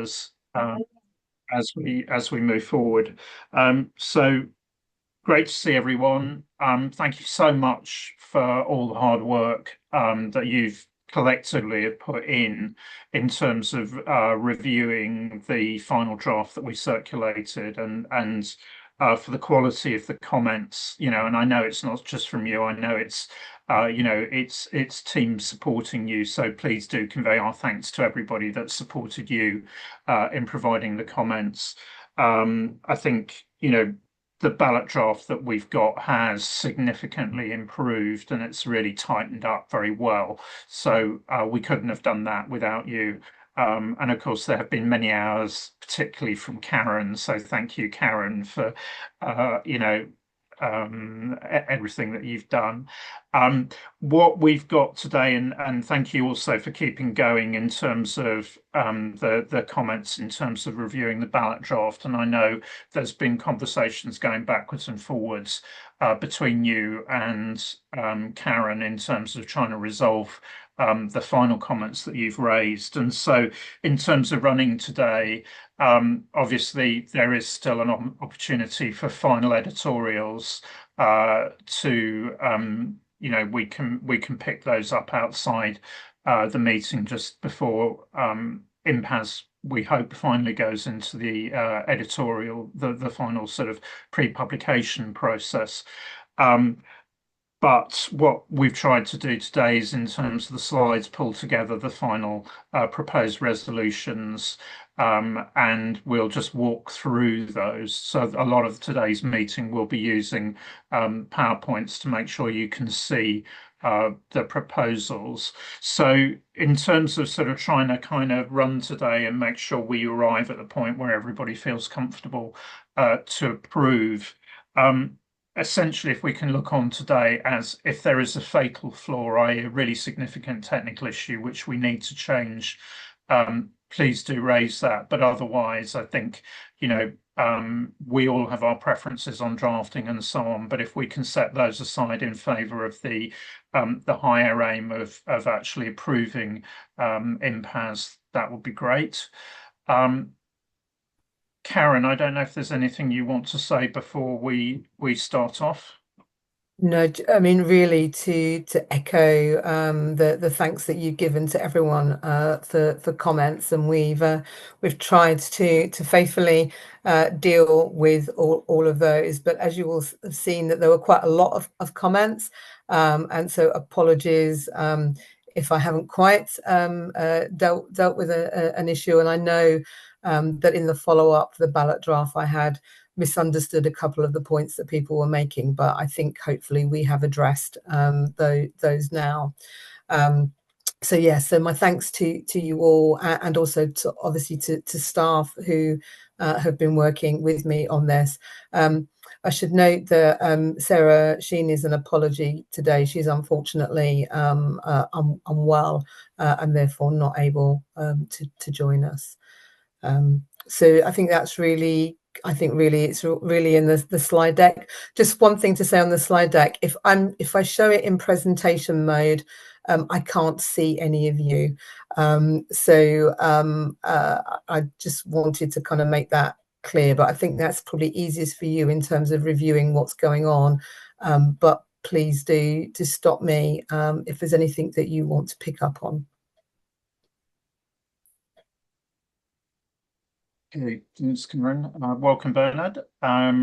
us as we move forward. So great to see everyone. Thank you so much for all the hard work that you've collectively have put in terms of reviewing the final draft that we circulated and for the quality of the comments, and I know it's not just from you. I know it's it's teams supporting you. So please do convey our thanks to everybody that supported you in providing the comments. I think, the ballot draft that we've got has significantly improved and it's really tightened up very well. So we couldn't have done that without you. And of course, there have been many hours, particularly from Karen. So thank you, Karen, for everything that you've done. What we've got today, and thank you also for keeping going in terms of the comments in terms of reviewing the ballot draft. And I know there's been conversations going backwards and forwards between you and Karen in terms of trying to resolve the final comments that you've raised. And so in terms of running today, obviously there is still an opportunity for final editorials we can pick those up outside the meeting just before INPAS, we hope, finally goes into the editorial, the final sort of pre-publication process. But what we've tried to do today is, in terms of the slides, pull together the final proposed resolutions, and we'll just walk through those. So a lot of today's meeting will be using PowerPoints to make sure you can see the proposals. So in terms of sort of trying to kind of run today and make sure we arrive at the point where everybody feels comfortable to approve, essentially, if we can look on today as if there is a fatal flaw, i.e. a really significant technical issue which we need to change, please do raise that. But otherwise, I think, we all have our preferences on drafting and so on. But if we can set those aside in favour of the higher aim of actually approving INPAS, that would be great. Karen, I don't know if there's anything you want to say before we start off. No, I mean, really to echo the thanks that you've given to everyone for comments, and we've tried to faithfully deal with all of those. But as you will have seen, that there were quite a lot of comments, and so apologies if I haven't quite dealt with an issue. And I know that in the follow-up, the ballot draft, I had misunderstood a couple of the points that people were making, but I think hopefully we have addressed those now. So my thanks to you all, and also to obviously to staff who have been working with me on this. I should note that Sarah Sheen is an apology today. She's unfortunately unwell and therefore not able to join us. So I think that's really, it's really in the slide deck. Just one thing to say on the slide deck: if I show it in presentation mode, I can't see any of you. So I just wanted to kind of make that clear. But I think that's probably easiest for you in terms of reviewing what's going on. But please do stop me if there's anything that you want to pick up on. Okay, thanks, Karen. Welcome, Bernard. I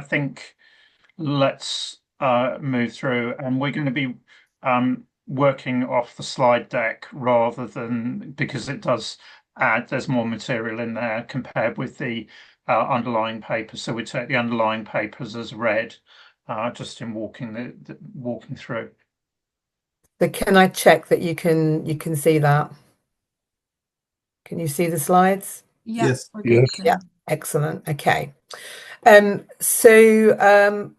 think let's move through, and we're going to be working off the slide deck rather than, because it does add, there's more material in there compared with the underlying paper. So we take the underlying papers as read, just in walking through. So can I check that you can see that? Can you see the slides? Yes. Yes. Yeah, excellent. Okay. So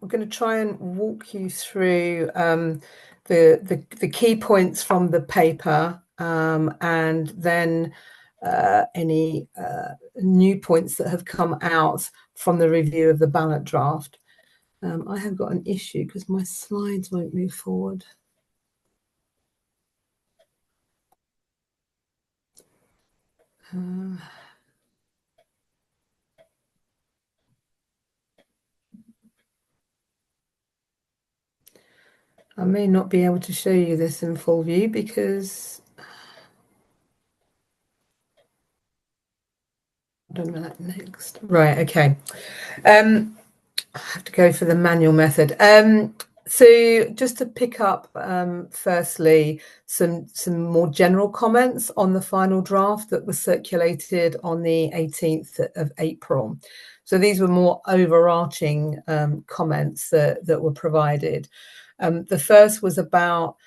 we're going to try and walk you through the key points from the paper, and then any new points that have come out from the review of the ballot draft. I have got an issue because my slides won't move forward. I may not be able to show you this in full view because I don't know that next. Right, okay. I have to go for the manual method. So just to pick up, firstly, some more general comments on the final draft that was circulated on the 18th of April. So these were more overarching comments that were provided. The first was about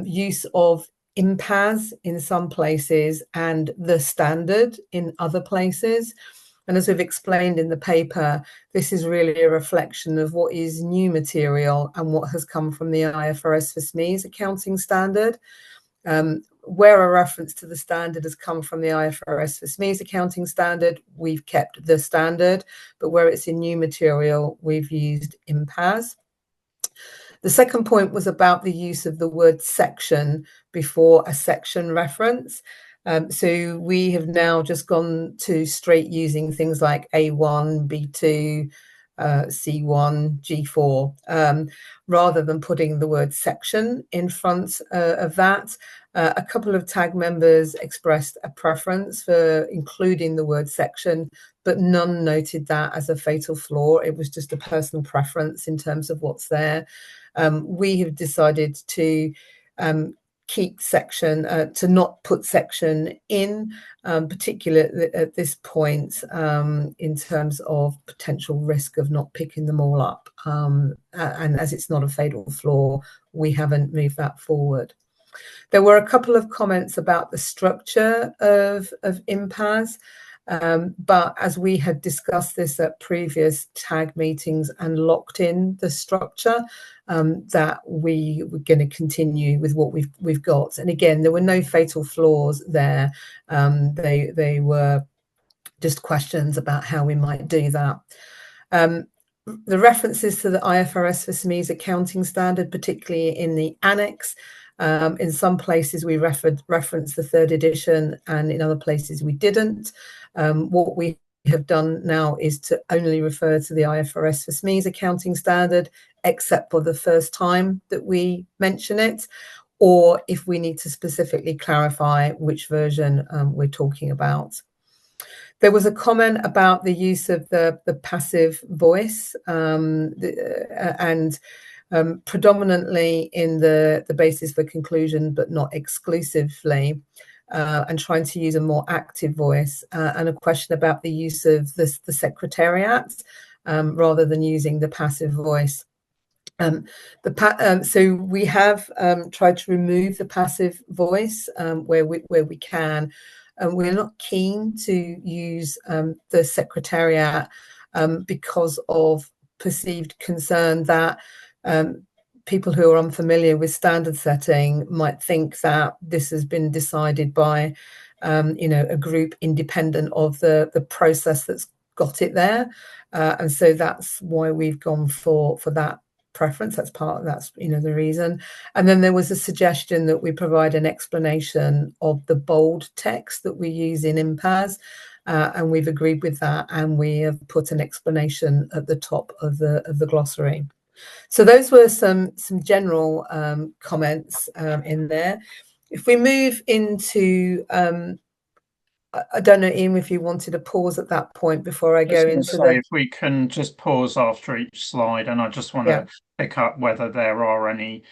use of INPAS in some places and the standard in other places. And as we've explained in the paper, this is really a reflection of what is new material and what has come from the IFRS for SMEs accounting standard. Where a reference to the standard has come from the IFRS for SMEs accounting standard, we've kept the standard, but where it's in new material, we've used INPAS. The second point was about the use of the word section before a section reference. So we have now just gone to straight using things like A1, B2, C1, G4, rather than putting the word section in front of that. A couple of tag members expressed a preference for including the word section, but none noted that as a fatal flaw. It was just a personal preference in terms of what's there. We have decided to keep section, to not put section in, particularly at this point, in terms of potential risk of not picking them all up. And as it's not a fatal flaw, we haven't moved that forward. There were a couple of comments about the structure of INPAS. But as we had discussed this at previous tag meetings and locked in the structure, that we were going to continue with what we've got. And again, there were no fatal flaws there. They were just questions about how we might do that. The references to the IFRS for SMEs accounting standard, particularly in the annex, in some places we referenced the third edition, and in other places we didn't. What we have done now is to only refer to the IFRS for SMEs accounting standard, except for the first time that we mention it, or if we need to specifically clarify which version we're talking about. There was a comment about the use of the passive voice, and predominantly in the basis for conclusion, but not exclusively, and trying to use a more active voice, and a question about the use of the secretariat rather than using the passive voice. So we have tried to remove the passive voice where we can. We're not keen to use the secretariat because of perceived concern that people who are unfamiliar with standard setting might think that this has been decided by a group independent of the process that's got it there, and so that's why we've gone for that preference. That's the reason. And then there was a suggestion that we provide an explanation of the bold text that we use in INPAS, and we've agreed with that, and we have put an explanation at the top of the glossary. So those were some general comments in there. If we move into I don't know, Ian, if you wanted to pause at that point before I go into if we can just pause after each slide, and I just want to pick up whether there are any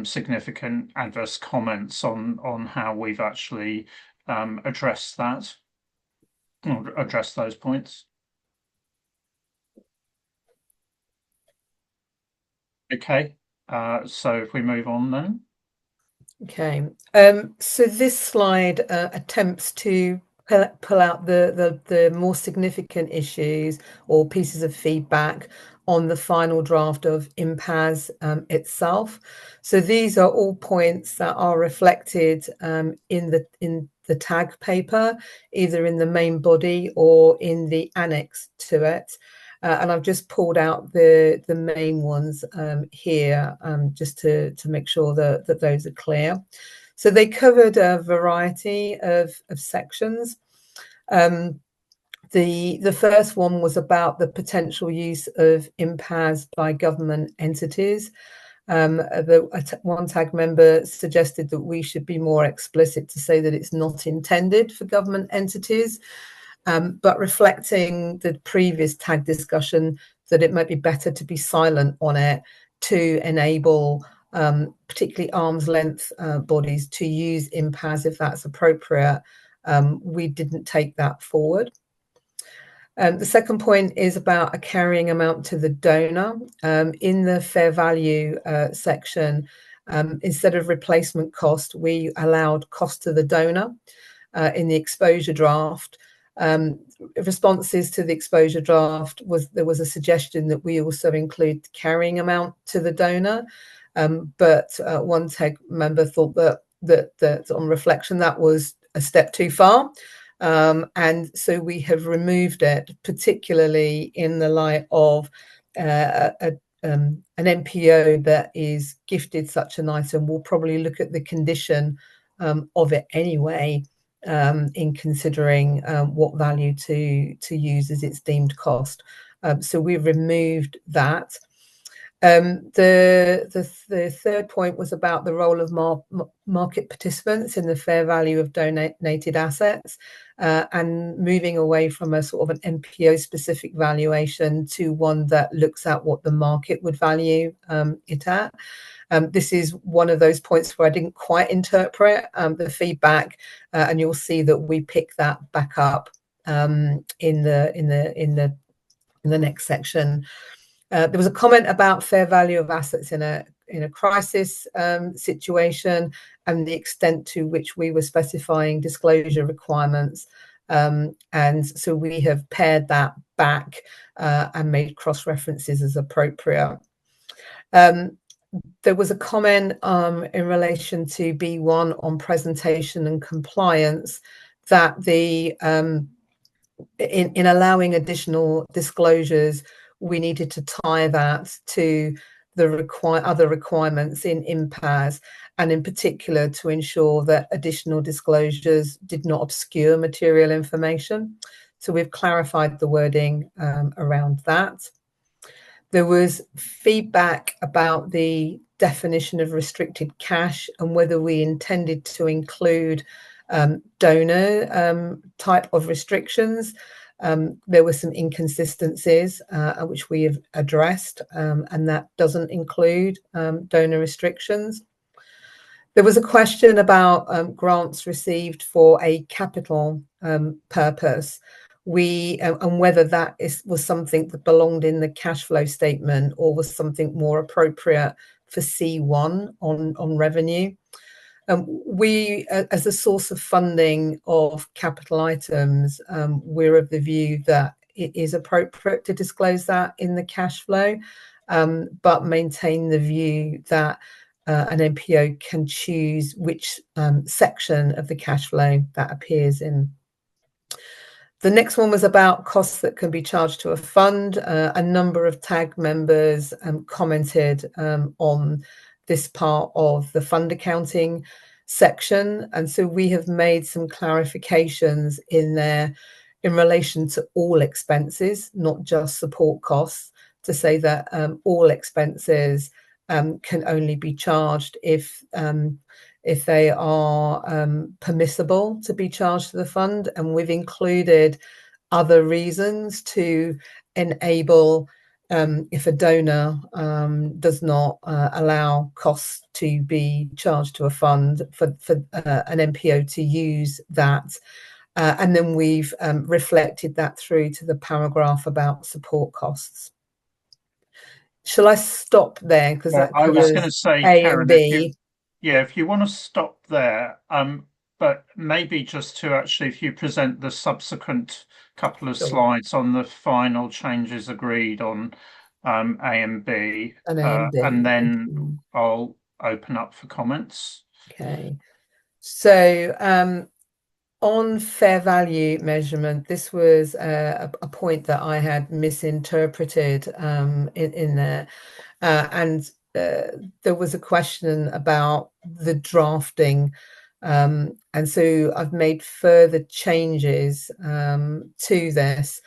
significant adverse comments on how we've actually addressed that, or addressed those points. Okay, so if we move on then. Okay, so this slide attempts to pull out the more significant issues or pieces of feedback on the final draft of INPAS itself. So these are all points that are reflected in the tag paper, either in the main body or in the annex to it. And I've just pulled out the main ones here, just to make sure that those are clear. So they covered a variety of sections. The first one was about the potential use of INPAS by government entities. One tag member suggested that we should be more explicit to say that it's not intended for government entities, but reflecting the previous tag discussion, that it might be better to be silent on it to enable particularly arm's length bodies to use INPAS if that's appropriate. We didn't take that forward. The second point is about a carrying amount to the donor. In the fair value section, instead of replacement cost, we allowed cost to the donor in the exposure draft. Responses to the exposure draft there was a suggestion that we also include the carrying amount to the donor, but one tag member thought that on reflection that was a step too far. And so we have removed it, particularly in the light of an NPO that is gifted such an item will probably look at the condition of it anyway in considering what value to use as its deemed cost. So we've removed that. The third point was about the role of market participants in the fair value of donated assets, and moving away from a sort of an NPO specific valuation to one that looks at what the market would value it at. This is one of those points where I didn't quite interpret the feedback, and you'll see that we pick that back up in the next section. There was a comment about fair value of assets in a crisis situation and the extent to which we were specifying disclosure requirements. And so we have pared that back and made cross references as appropriate. There was a comment in relation to B1 on presentation and compliance that in allowing additional disclosures, we needed to tie that to the other requirements in INPAS, and in particular to ensure that additional disclosures did not obscure material information. So we've clarified the wording around that. There was feedback about the definition of restricted cash and whether we intended to include donor type of restrictions. There were some inconsistencies which we have addressed, and that doesn't include donor restrictions. There was a question about grants received for a capital purpose. And whether that was something that belonged in the cash flow statement or was something more appropriate for C1 on revenue. We, as a source of funding of capital items, we're of the view that it is appropriate to disclose that in the cash flow, but maintain the view that an NPO can choose which section of the cash flow that appears in. The next one was about costs that can be charged to a fund. A number of tag members commented on this part of the fund accounting section. And so we have made some clarifications in there in relation to all expenses, not just support costs, to say that all expenses can only be charged if they are permissible to be charged to the fund. And we've included other reasons to enable if a donor does not allow costs to be charged to a fund for an NPO to use that. And then we've reflected that through to the paragraph about support costs. Shall I stop there? Because that I was going to say, A Karen, and B. if you want to stop there, but maybe just to actually, if you present the subsequent couple of slides on the final changes agreed on A and B, and then I'll open up for comments. Okay. So on fair value measurement, this was a point that I had misinterpreted in there. And there was a question about the drafting And so I've made further changes to this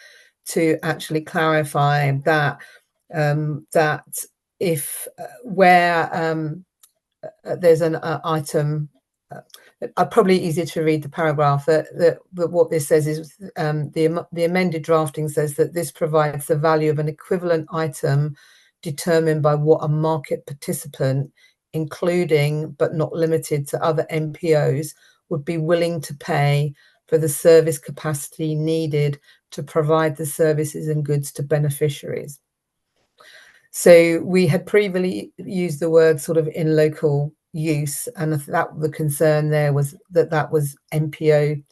to actually clarify that that if where there's an item, probably easier to read the paragraph that what this says is the amended drafting says that this provides the value of an equivalent item determined by what a market participant, including but not limited to other MPOs, would be willing to pay for the service capacity needed to provide the services and goods to beneficiaries. So we had previously used the word sort of in local use, and that the concern there was that was MPO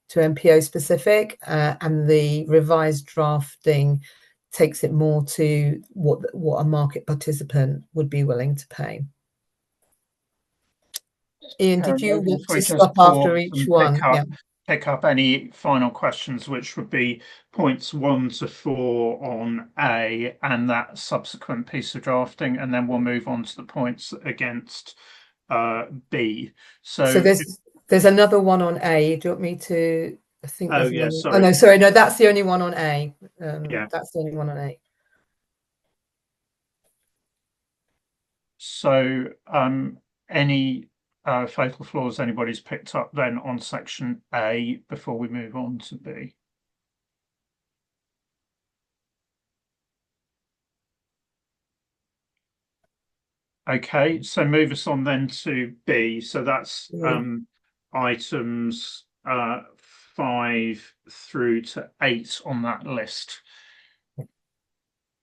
to MPO specific, and the revised drafting takes it more to what a market participant would be willing to pay. Ian, did you Karen, want if we to just stop after pause each and one? Yeah. pick up any final questions, which would be points 1 to 4 on A and that subsequent piece of drafting, and then we'll move on to the points against B. So So, there's another one on A. Do you want me to? I think oh there's yeah, another. Oh sorry. no, sorry, no, that's the only one on A. Yeah. That's the only one on A. So, any fatal flaws anybody's picked up then on section A before we move on to B? Okay, so move us on then to B. So that's items 5 through to 8 on that list.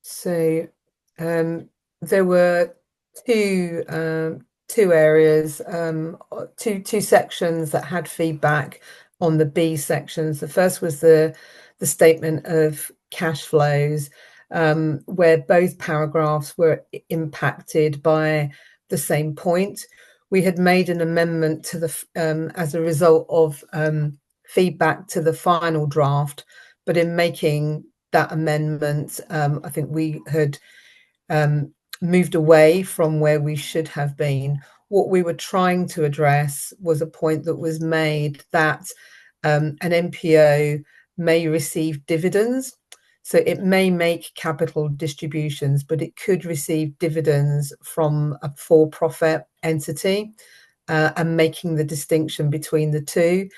So there were two areas, two sections that had feedback on the B sections. The first was the statement of cash flows, where both paragraphs were impacted by the same point. We had made an amendment to the as a result of feedback to the final draft, but in making that amendment, I think we had moved away from where we should have been. What we were trying to address was a point that was made that an MPO may receive dividends. So it may make capital distributions, but it could receive dividends from a for-profit entity, and making the distinction between the two.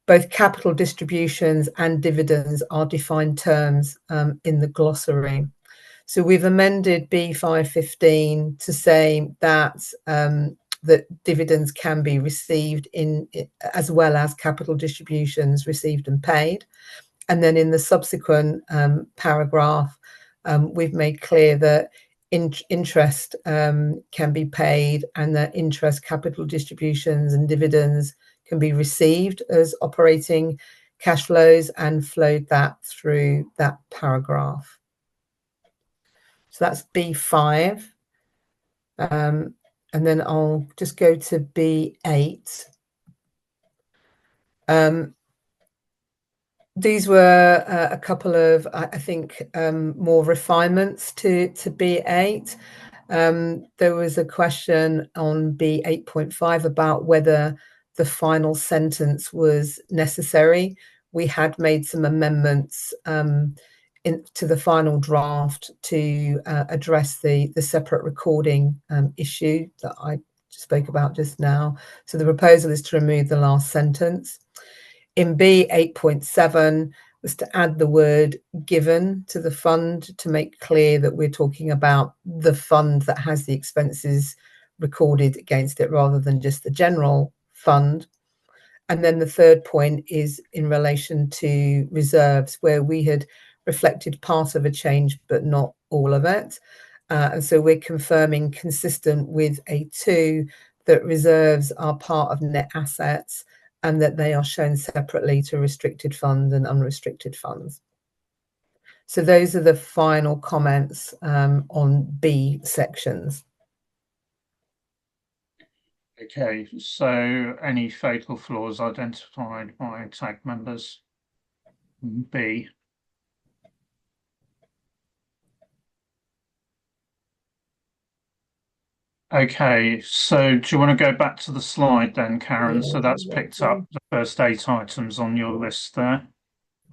Both capital distributions and dividends are defined terms in the glossary. So we've amended B515 to say that that dividends can be received as well as capital distributions received and paid. And then in the subsequent paragraph, we've made clear that interest can be paid, and that interest, capital distributions and dividends can be received as operating cash flows, and flowed that through that paragraph. So that's B5. And then I'll just go to B8. These were a couple of, I think, more refinements to B8. There was a question on B8.5 about whether the final sentence was necessary. We had made some amendments to the final draft to address the separate recording issue that I spoke about just now. So the proposal is to remove the last sentence. In B 8.7 was to add the word given to the fund to make clear that we're talking about the fund that has the expenses recorded against it rather than just the general fund. And then the third point is in relation to reserves, where we had reflected part of a change but not all of it. And so we're confirming, consistent with A2, that reserves are part of net assets and that they are shown separately to restricted funds and unrestricted funds. So those are the final comments on B sections. Okay, so any fatal flaws identified by tag members? B. Okay, so do you want to go back to the slide then, Karen? So that's picked Yeah. up the first 8 items on your list there.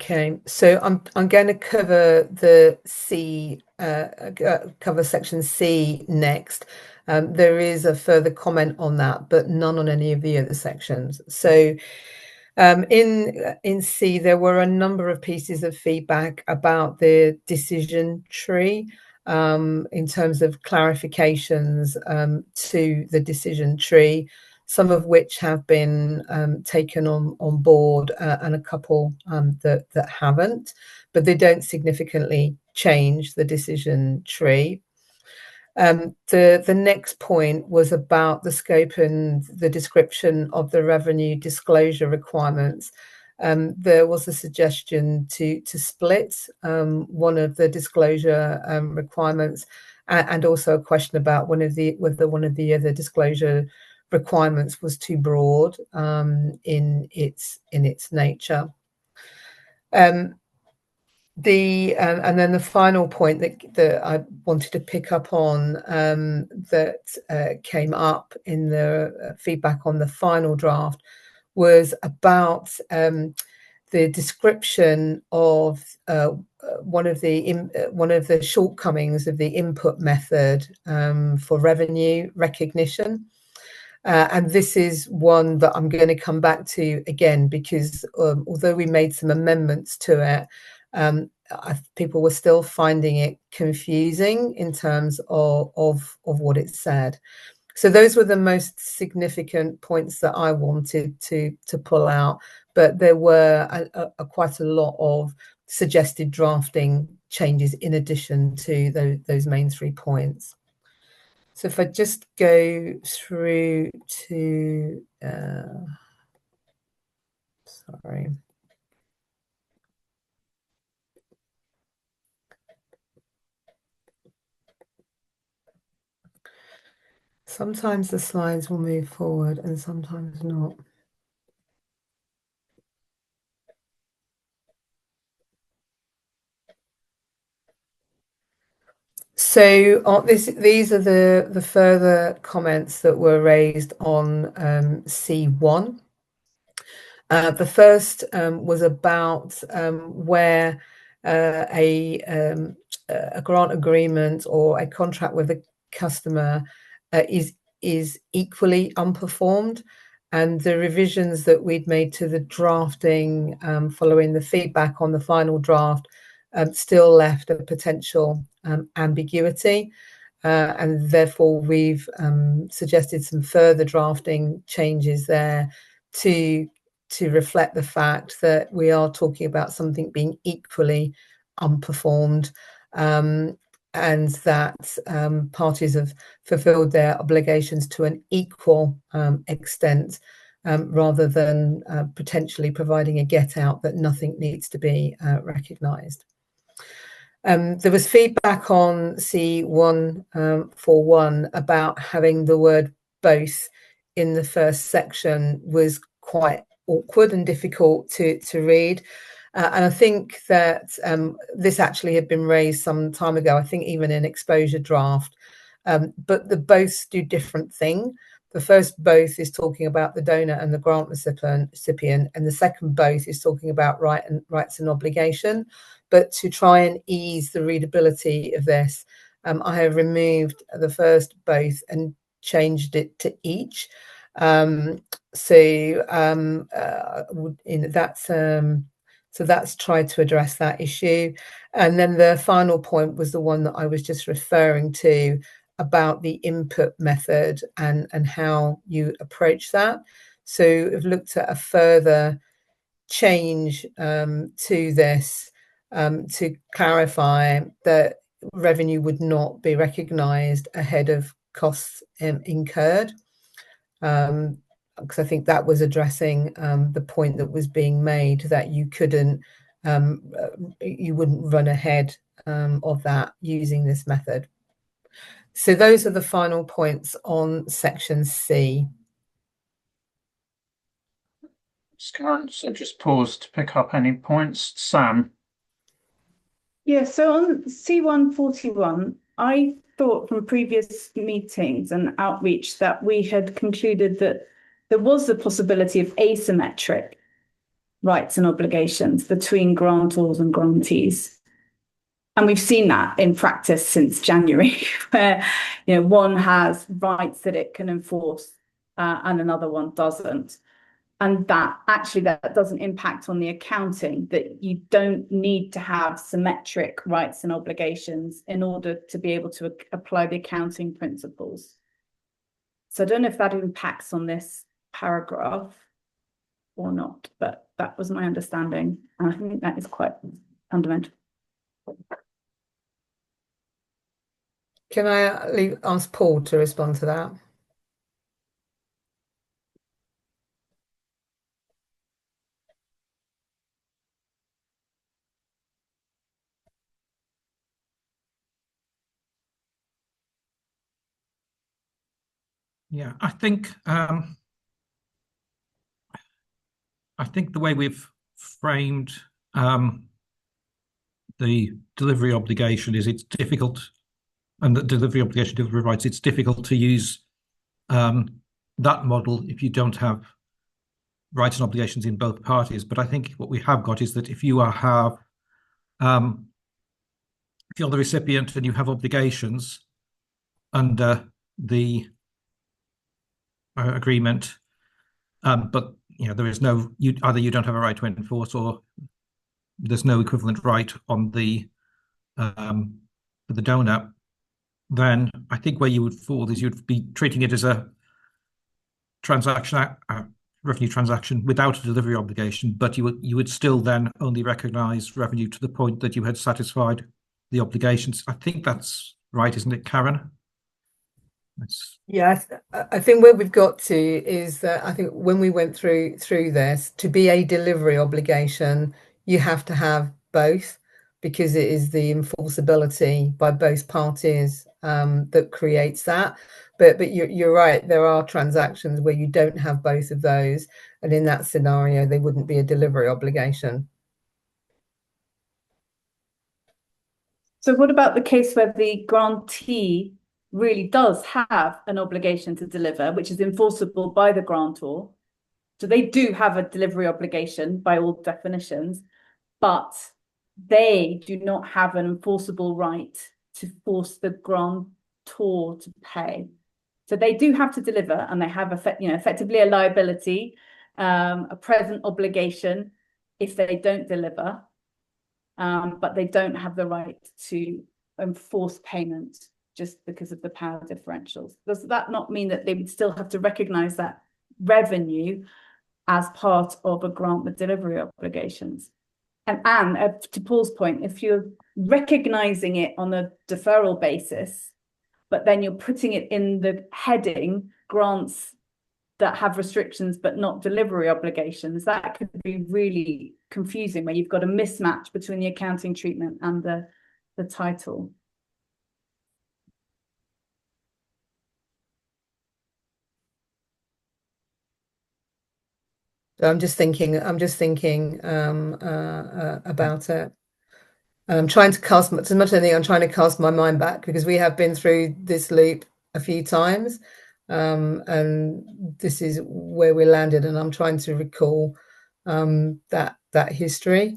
Okay, so I'm going to cover the C, cover section C next. There is a further comment on that, but none on any of the other sections. So in C, there were a number of pieces of feedback about the decision tree in terms of clarifications to the decision tree, some of which have been taken on board and a couple that haven't, but they don't significantly change the decision tree. The next point was about the scope and the description of the revenue disclosure requirements. There was a suggestion to split one of the disclosure requirements, and also a question about whether one of the other disclosure requirements was too broad in its nature. And then the final point that I wanted to pick up on that came up in the feedback on the final draft was about the description of one of the shortcomings of the input method for revenue recognition. And this is one that I'm going to come back to again, because although we made some amendments to it, people were still finding it confusing in terms of what it said. So those were the most significant points that I wanted to pull out, but there were quite a lot of suggested drafting changes in addition to those main 3 points. So if I just go through to, sorry. Sometimes the slides will move forward and sometimes not. So these are the further comments that were raised on C1. The first was about where a grant agreement or a contract with a customer is equally unperformed, and the revisions that we'd made to the drafting following the feedback on the final draft still left a potential ambiguity. And therefore, we've suggested some further drafting changes there to reflect the fact that we are talking about something being equally unperformed, and that parties have fulfilled their obligations to an equal extent, rather than potentially providing a get out that nothing needs to be recognised. There was feedback on C141 about having the word both in the first section was quite awkward and difficult to read. And I think that this actually had been raised some time ago, I think even in exposure draft. But the both do different thing. The first both is talking about the donor and the grant recipient, and the second both is talking about rights and obligation. But to try and ease the readability of this, I have removed the first both and changed it to each. So that's tried to address that issue. And then the final point was the one that I was just referring to about the input method and how you approach that. So I've looked at a further change to this to clarify that revenue would not be recognised ahead of costs incurred. Because I think that was addressing the point that was being made that you wouldn't run ahead of that using this method. So those are the final points on section C. Karen, so just pause to pick up any points. Sam? Yeah, so on C141, I thought from previous meetings and outreach that we had concluded that there was the possibility of asymmetric rights and obligations between grantors and grantees. And we've seen that in practice since January, where one has rights that it can enforce and another one doesn't. And that doesn't impact on the accounting, that you don't need to have symmetric rights and obligations in order to be able to apply the accounting principles. So I don't know if that impacts on this paragraph or not, but that was my understanding. And I think that is quite fundamental. Can I ask Paul to respond to that? Yeah, I think the way we've framed the delivery obligation is it's difficult, and the delivery obligation, delivery rights, it's difficult to use that model if you don't have rights and obligations in both parties. But I think what we have got is that if you have if you're the recipient and you have obligations under the agreement, but there is no either you don't have a right to enforce or there's no equivalent right on the for the donor, then I think where you would fall is you'd be treating it as a transaction, revenue transaction without a delivery obligation, but you would still then only recognise revenue to the point that you had satisfied the obligations. I think that's right, isn't it, Karen? Yeah, I think where we've got to is that I think when we went through this, to be a delivery obligation, you have to have both, because it is the enforceability by both parties that creates that. But you're right, there are transactions where you don't have both of those, and in that scenario, they wouldn't be a delivery obligation. So what about the case where the grantee really does have an obligation to deliver, which is enforceable by the grantor? So they do have a delivery obligation by all definitions, but they do not have an enforceable right to force the grantor to pay. So they do have to deliver, and they have effectively a liability, a present obligation if they don't deliver, but they don't have the right to enforce payment just because of the power differentials. Does that not mean that they would still have to recognize that revenue as part of a grant with delivery obligations? And to Paul's point, if you're recognizing it on a deferral basis, but then you're putting it in the heading grants that have restrictions but not delivery obligations, that could be really confusing, where you've got a mismatch between the accounting treatment and the title. I'm just thinking about it. And I'm trying to cast, as much as anything, I'm trying to cast my mind back, because we have been through this loop a few times. And this is where we landed, and I'm trying to recall that history.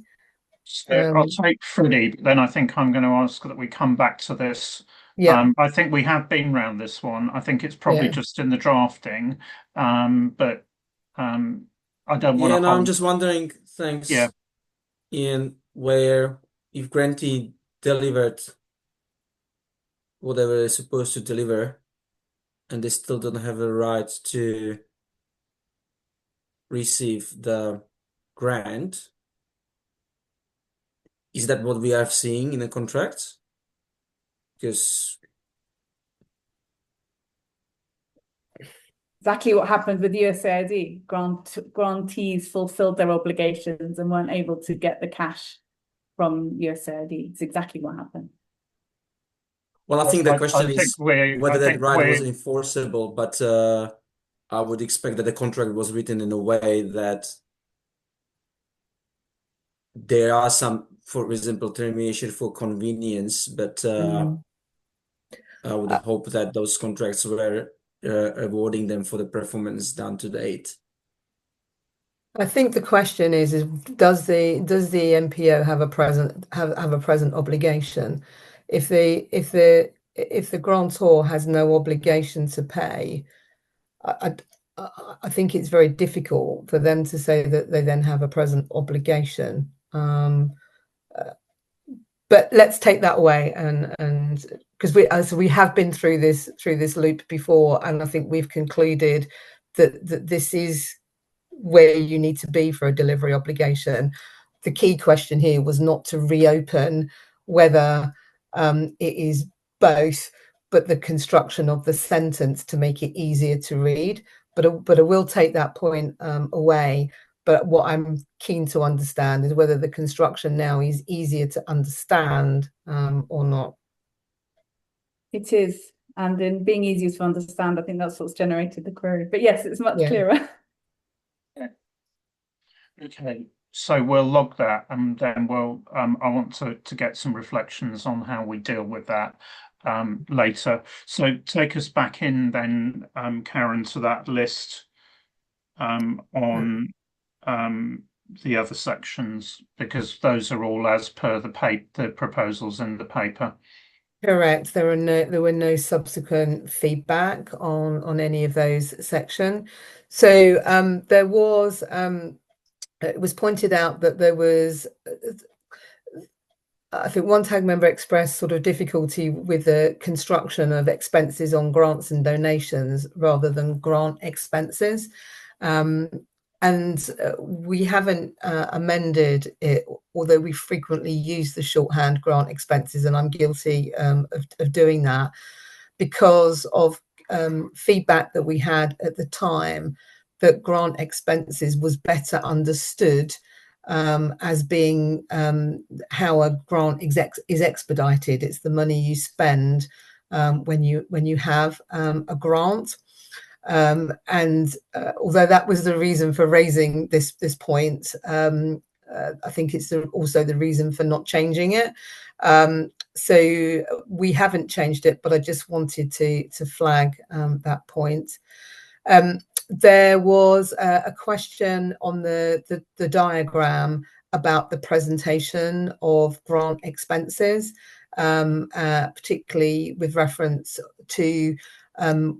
So I'll take Freddie, but then I think I'm going to ask that we come back to this. Yeah, I think we have been round this one. I think it's probably yeah. just in the drafting, but I don't want Yeah, to no, I'm hold. just wondering, Yeah, thanks, Ian, where if grantee delivered whatever they're supposed to deliver and they still don't have the right to receive the grant, is that what we are seeing in the contract? Because Exactly what happened with USAID. Grantees fulfilled their obligations and weren't able to get the cash from USAID. It's exactly what happened. well, I think the question is I whether that think right was we're enforceable, but I would expect that the contract was written in a way that there are some, for example, termination for convenience, but Mm. I would hope that those contracts were awarding them for the performance done to date. I think the question is does the MPO have a present obligation? If the grantor has no obligation to pay, I think it's very difficult for them to say that they then have a present obligation. But let's take that away, and because we have been through this loop before, and I think we've concluded that this is where you need to be for a delivery obligation. The key question here was not to reopen whether it is both, but the construction of the sentence to make it easier to read. But I will take that point away. But what I'm keen to understand is whether the construction now is easier to understand or not. It is. And in being easier to understand, I think that's what's generated the query. But yes, it's much clearer. Okay, so we'll log that, and then I want to get some reflections on how we deal with that later. So take us back in then, Karen, to that list on the other sections, because those are all as per the proposals in the paper. Correct. There were no subsequent feedback on any of those sections. So there was it was pointed out that there was, I think one tag member expressed sort of difficulty with the construction of expenses on grants and donations rather than grant expenses. And we haven't amended it, although we frequently use the shorthand grant expenses, and I'm guilty of doing that because of feedback that we had at the time that grant expenses was better understood as being how a grant is expedited. It's the money you spend when you have a grant. And although that was the reason for raising this point, I think it's also the reason for not changing it. So we haven't changed it, but I just wanted to flag that point. There was a question on the diagram about the presentation of grant expenses, particularly with reference to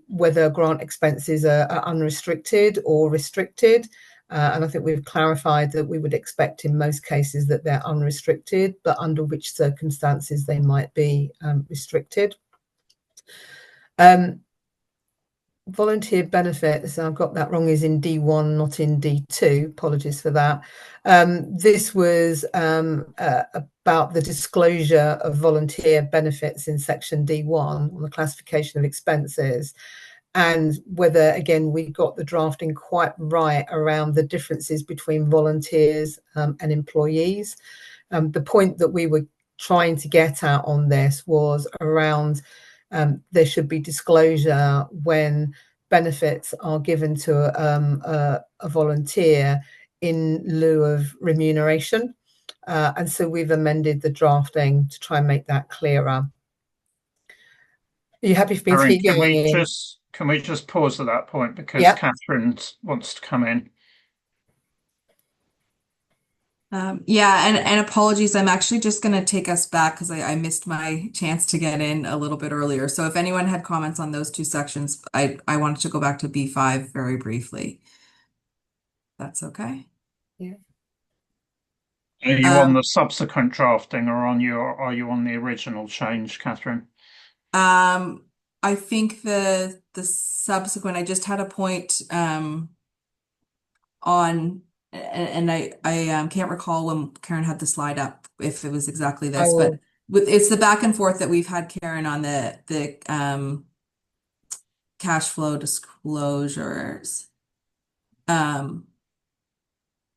whether grant expenses are unrestricted or restricted. And I think we've clarified that we would expect in most cases that they're unrestricted, but under which circumstances they might be restricted. Volunteer benefits, I've got that wrong, is in D1, not in D2. Apologies for that. This was about the disclosure of volunteer benefits in section D1 on the classification of expenses, and whether, again, we got the drafting quite right around the differences between volunteers and employees. The point that we were trying to get at on this was around there should be disclosure when benefits are given to a volunteer in lieu of remuneration. And so we've amended the drafting to try and make that clearer. Are you happy for me to keep going? Can we just pause at that point, because Catherine wants to come in. Yeah, and apologies, I'm actually just going to take us back because I missed my chance to get in a little bit earlier. So if anyone had comments on those two sections, I wanted to go back to B5 very briefly. That's okay. Yeah. Are you on the subsequent drafting, or are you on the original change, Catherine? I think the subsequent, I just had a point on, and I can't recall when Karen had the slide up if it was exactly this, but it's the back and forth that we've had, Karen, on the cash flow disclosures.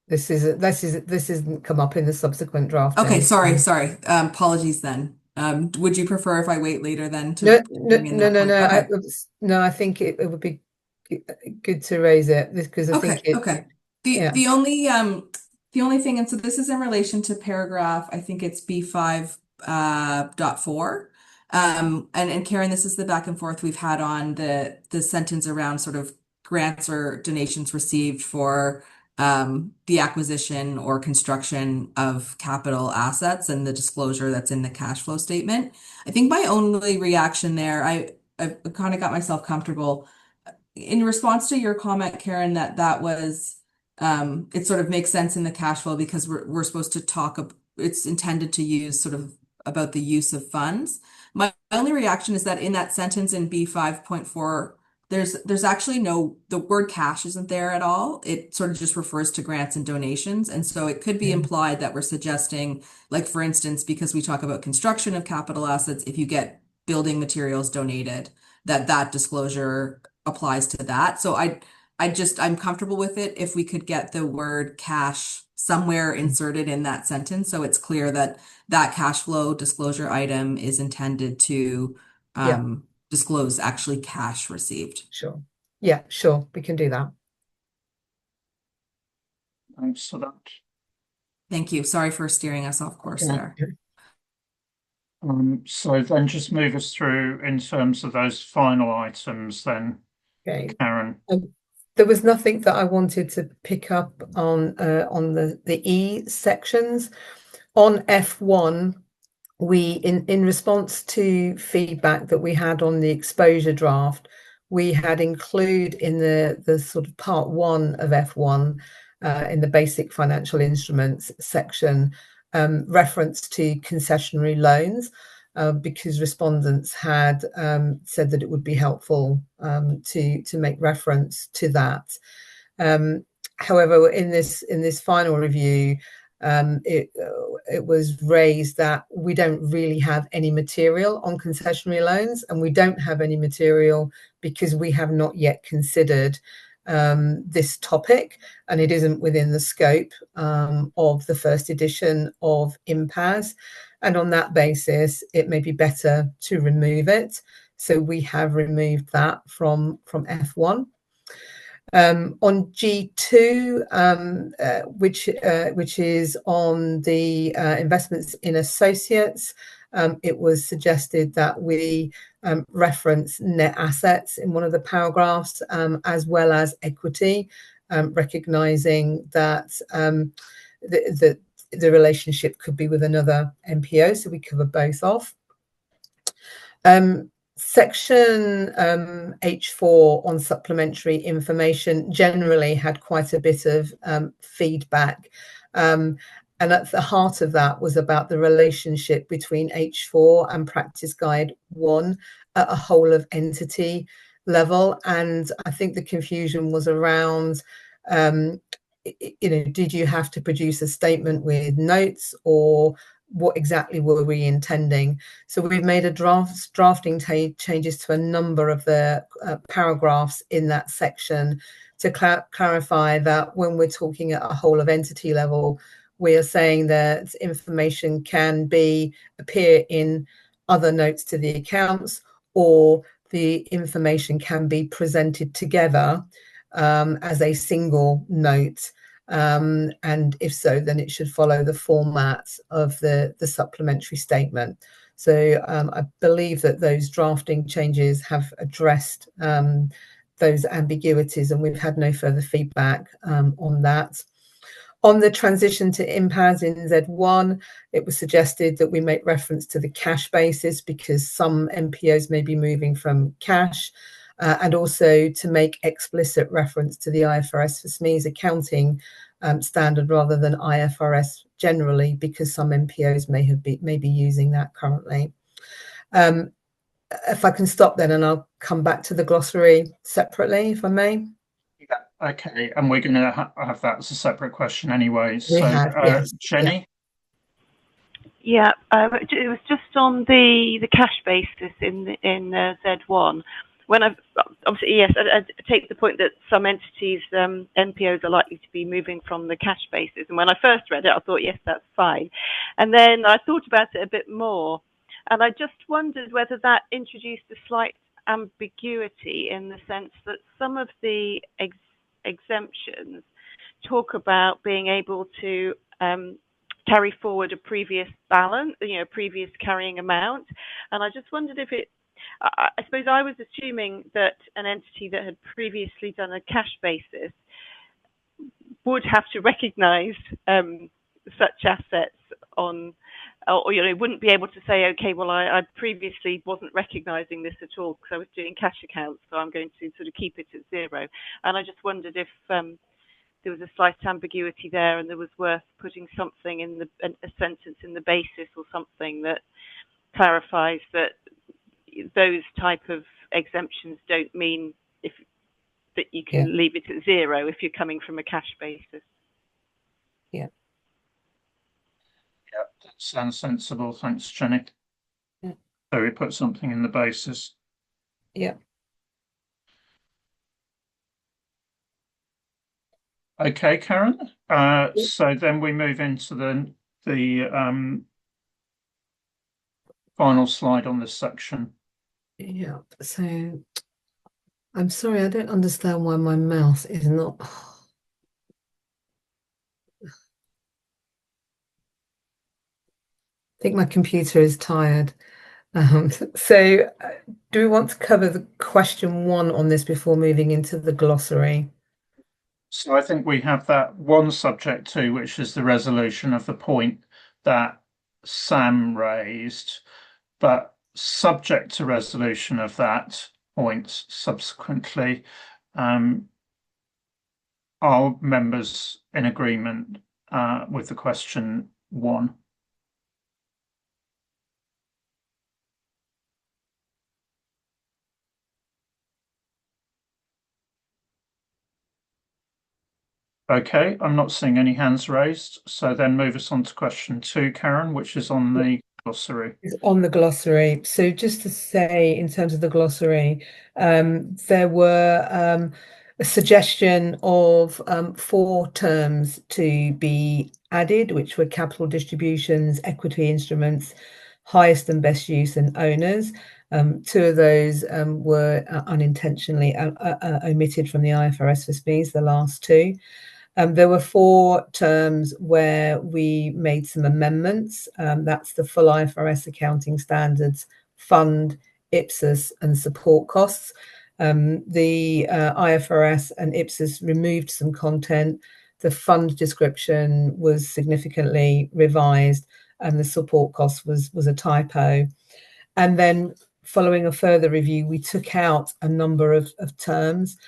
This isn't come up in the subsequent draft. Okay, sorry. Apologies then. Would you prefer if I wait later then to bring in that point? Okay. No, I think it would be good to raise it because I think it's okay. The only thing, and so this is in relation to paragraph, I think it's B5 .4. And Karen, this is the back and forth we've had on the sentence around sort of grants or donations received for the acquisition or construction of capital assets and the disclosure that's in the cash flow statement. I think my only reaction there, I've kind of got myself comfortable in response to your comment, Karen, that was it sort of makes sense in the cash flow because we're supposed to talk. It's intended to use sort of about the use of funds. My only reaction is that in that sentence in B5.4, there's actually the word cash isn't there at all. It sort of just refers to grants and donations. And so it could be implied that we're suggesting, like, for instance, because we talk about construction of capital assets, if you get building materials donated, that disclosure applies to that. So I'm comfortable with it if we could get the word cash somewhere inserted in that sentence. So it's clear that cash flow disclosure item is intended to disclose actually cash received. Sure. Yeah, sure. We can do that. Thanks for that. Thank you. Sorry for steering us off course there. So then just move us through in terms of those final items then, Okay. Karen. There was nothing that I wanted to pick up on the E sections. On F1, we in response to feedback that we had on the exposure draft, we had include in the sort of part 1 of F1 in the basic financial instruments section reference to concessionary loans because respondents had said that it would be helpful to make reference to that. However, in this final review, it was raised that we don't really have any material on concessionary loans, and we don't have any material because we have not yet considered this topic, and it isn't within the scope of the first edition of INPAS. And on that basis, it may be better to remove it. So we have removed that from F1. On G2, which is on the investments in associates, it was suggested that we reference net assets in one of the paragraphs, as well as equity, recognizing that the relationship could be with another MPO, so we cover both off. Section H4 on supplementary information generally had quite a bit of feedback. And at the heart of that was about the relationship between H4 and Practice Guide 1 at a whole of entity level. And I think the confusion was around, did you have to produce a statement with notes, or what exactly were we intending? So we've made a drafting changes to a number of the paragraphs in that section to clarify that when we're talking at a whole of entity level, we are saying that information can appear in other notes to the accounts, or the information can be presented together as a single note. And if so, then it should follow the format of the supplementary statement. So I believe that those drafting changes have addressed those ambiguities, and we've had no further feedback on that. On the transition to INPAS in Z1, it was suggested that we make reference to the cash basis because some MPOs may be moving from cash, and also to make explicit reference to the IFRS for SMEs accounting standard rather than IFRS generally, because some MPOs may be using that currently. If I can stop then, and I'll come back to the glossary separately, if I may. Yeah, okay, and we're going to have that as a separate question anyway. Yes. Jenny? Yeah, it was just on the cash basis in Z1. When obviously, yes, I take the point that some entities, MPOs, are likely to be moving from the cash basis. And when I first read it, I thought, yes, that's fine. And then I thought about it a bit more, and I just wondered whether that introduced a slight ambiguity in the sense that some of the exemptions talk about being able to carry forward a previous balance, previous carrying amount. And I just wondered if I suppose I was assuming that an entity that had previously done a cash basis would have to recognise such assets on, or wouldn't be able to say, okay, well, I previously wasn't recognising this at all because I was doing cash accounts, so I'm going to sort of keep it at zero. And I just wondered if there was a slight ambiguity there, and there was worth putting something in a sentence in the basis or something that clarifies that those type of exemptions don't mean that you can leave it at zero if you're coming from a cash basis. Yeah. Yeah, that sounds sensible. Thanks, Jenny. Yeah. So we put something in the basis. Yeah. Okay, Karen. So then we move into the final slide on this section. Yeah. So I'm sorry, I don't understand why my mouse is not. I think my computer is tired. So do we want to cover the question 1 on this before moving into the glossary? So I think we have that one subject too, which is the resolution of the point that Sam raised, but subject to resolution of that point subsequently, are members in agreement with the question 1? Okay, I'm not seeing any hands raised. So then move us on to question 2, Karen, which is on the glossary. It's on the glossary. So just to say, in terms of the glossary, there were a suggestion of 4 terms to be added, which were capital distributions, equity instruments, highest and best use, and owners. 2 of those were unintentionally omitted from the IFRS for SMEs, the last 2. There were 4 terms where we made some amendments. That's the full IFRS accounting standards, fund, IPSAS, and support costs. The IFRS and IPSAS removed some content. The fund description was significantly revised, and the support cost was a typo. And then following a further review, we took out a number of terms.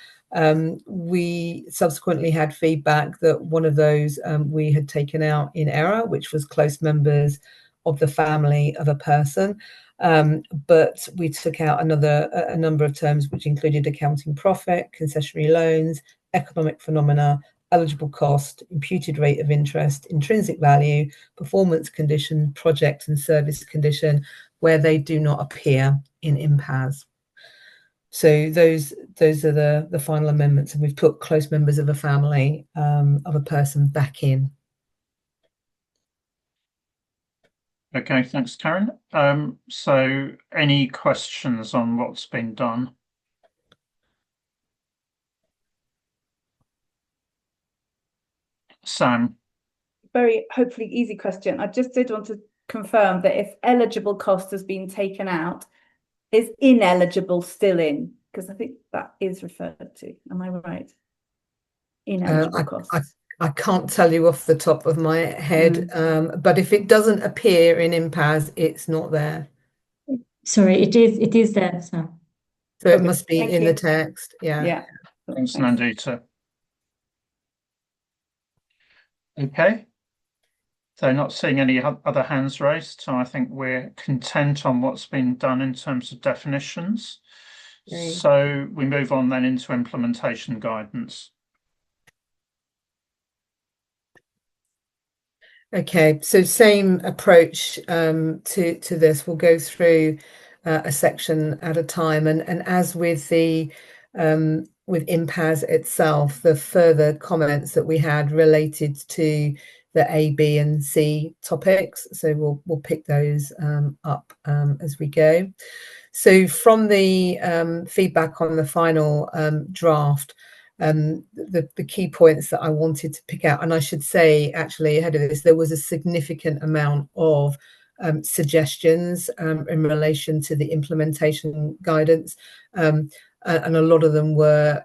We subsequently had feedback that one of those we had taken out in error, which was close members of the family of a person. But we took out a number of terms which included accounting profit, concessionary loans, economic phenomena, eligible cost, imputed rate of interest, intrinsic value, performance condition, project and service condition, where they do not appear in INPAS. So those are the final amendments, and we've put close members of a family of a person back in. Okay, thanks, Karen. So any questions on what's been done? Sam. Very hopefully easy question. I just did want to confirm that if eligible cost has been taken out, is ineligible still in? Because I think that is referred to. Am I right? Ineligible costs. I can't tell you off the top of my head, but if it doesn't appear in INPAS, it's not there. Sorry, it is there. So it must be in the text. Yeah. Thanks, Nandita. Okay. So not seeing any other hands raised, so I think we're content on what's been done in terms of definitions. Okay. So we move on then into implementation guidance. Okay, so same approach to this. We'll go through a section at a time, and as with the with INPAS itself, the further comments that we had related to the A, B, and C topics. So we'll pick those up as we go. So from the feedback on the final draft, the key points that I wanted to pick out. And I should say, actually, ahead of this, there was a significant amount of suggestions in relation to the implementation guidance. And a lot of them were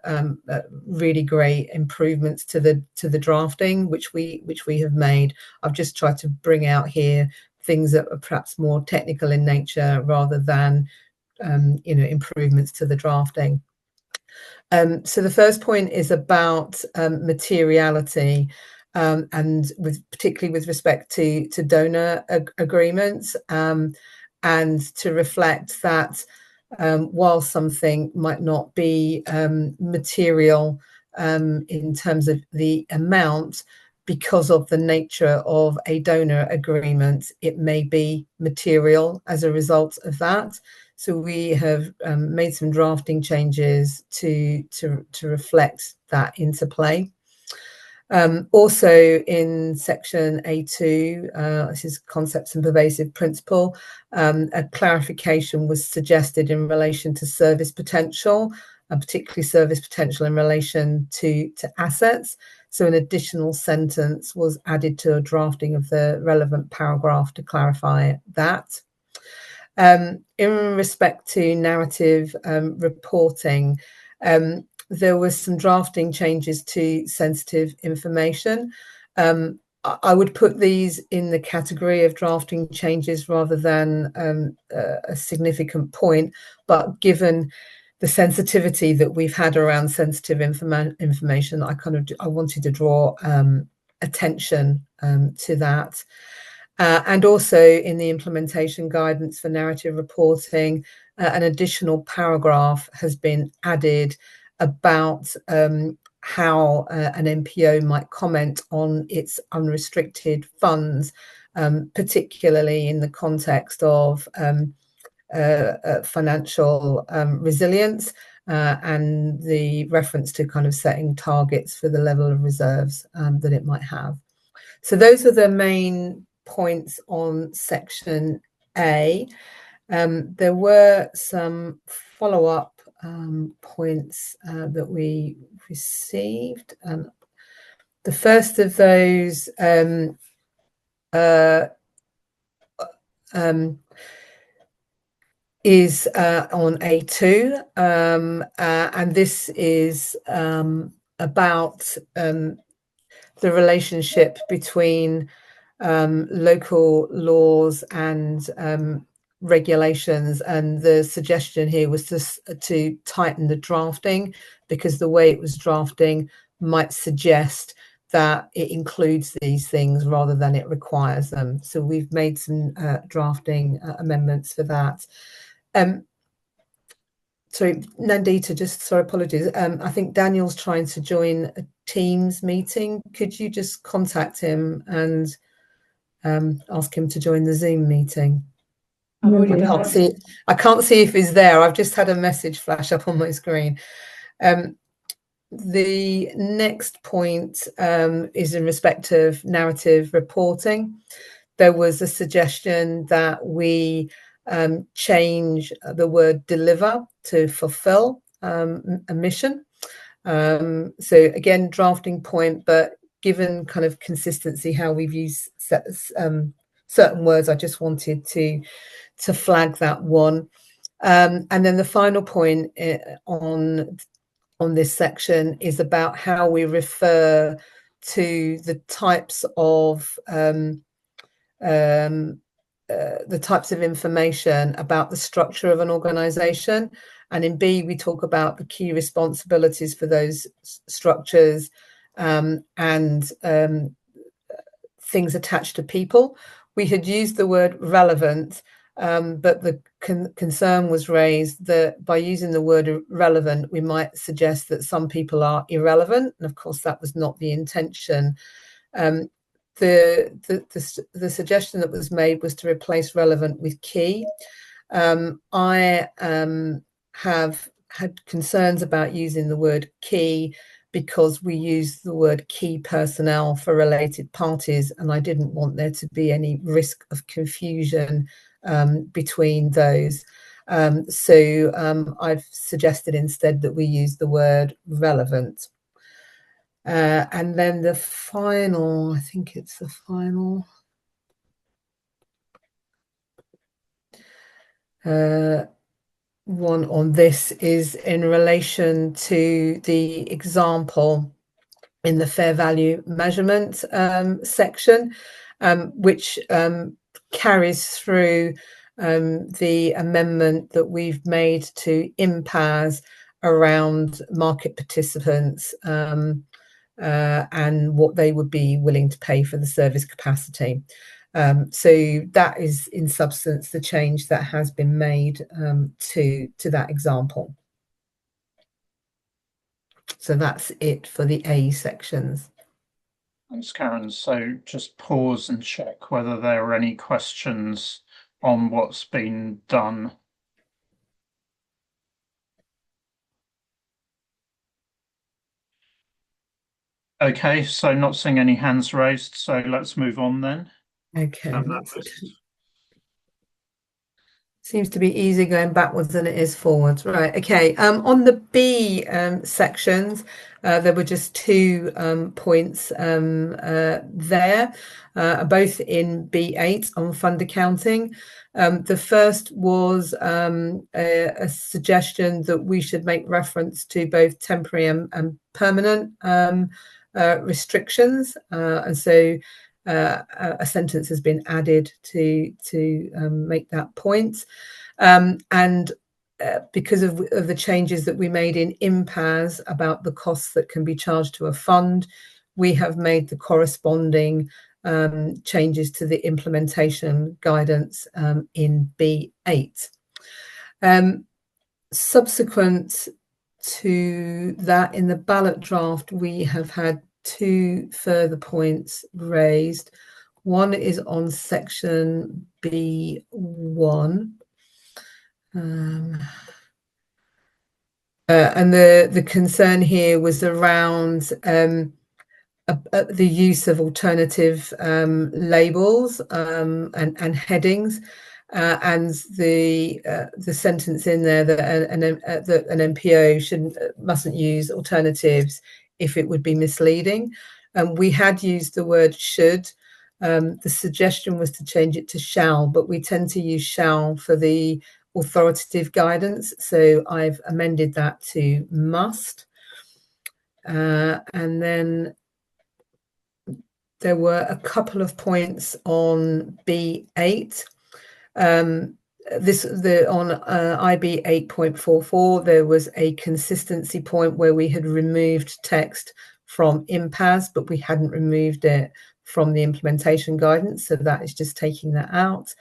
really great improvements to the drafting, which we have made. I've just tried to bring out here things that are perhaps more technical in nature rather than improvements to the drafting. So the first point is about materiality, and particularly with respect to donor agreements, and to reflect that while something might not be material in terms of the amount, because of the nature of a donor agreement, it may be material as a result of that. So we have made some drafting changes to reflect that interplay. Also in section A2, this is concepts and pervasive principle, a clarification was suggested in relation to service potential, and particularly service potential in relation to assets. So an additional sentence was added to a drafting of the relevant paragraph to clarify that. In respect to narrative reporting, there was some drafting changes to sensitive information. I would put these in the category of drafting changes rather than a significant point, but given the sensitivity that we've had around sensitive information, I wanted to draw attention to that. And also in the implementation guidance for narrative reporting, an additional paragraph has been added about how an NPO might comment on its unrestricted funds, particularly in the context of financial resilience, and the reference to kind of setting targets for the level of reserves that it might have. So those are the main points on section A. There were some follow-up points that we received. The first of those is on A2, and this is about the relationship between local laws and regulations, and the suggestion here was to tighten the drafting, because the way it was drafting might suggest that it includes these things rather than it requires them. So we've made some drafting amendments for that. Sorry, Nandita, apologies. I think Daniel's trying to join a Teams meeting. Could you just contact him and ask him to join the Zoom meeting? I can't see if he's there. I've just had a message flash up on my screen. The next point is in respect of narrative reporting. There was a suggestion that we change the word deliver to fulfill a mission. So again, drafting point, but given kind of consistency how we've used certain words, I just wanted to flag that one. And then the final point on this section is about how we refer to the types of information about the structure of an organization. And in B, we talk about the key responsibilities for those structures and things attached to people. We had used the word relevant, but the concern was raised that by using the word relevant, we might suggest that some people are irrelevant. And of course, that was not the intention. The suggestion that was made was to replace relevant with key. I have had concerns about using the word key because we use the word key personnel for related parties, and I didn't want there to be any risk of confusion between those. So I've suggested instead that we use the word relevant. And then the final, I think it's the final. One on this is in relation to the example in the fair value measurement section, which carries through the amendment that we've made to INPAS around market participants and what they would be willing to pay for the service capacity. So that is in substance the change that has been made to that example. So that's it for the A sections. Thanks, Karen. So just pause and check whether there are any questions on what's been done. Okay, so not seeing any hands raised, so let's move on then. Okay. Seems to be easier going backwards than it is forwards. Right. Okay. On the B sections, there were just 2 points there, both in B8 on fund accounting. The first was a suggestion that we should make reference to both temporary and permanent restrictions, and so a sentence has been added to make that point. And because of the changes that we made in INPAS about the costs that can be charged to a fund, we have made the corresponding changes to the implementation guidance in B8. Subsequent to that, in the ballot draft, we have had 2 further points raised. One is on section B1. And the concern here was around the use of alternative labels and headings, and the sentence in there that an MPO mustn't use alternatives if it would be misleading. We had used the word should. The suggestion was to change it to shall, but we tend to use shall for the authoritative guidance, so I've amended that to must. And then there were a couple of points on B8. On IB 8.44, there was a consistency point where we had removed text from INPAS, but we hadn't removed it from the implementation guidance, so that is just taking that out.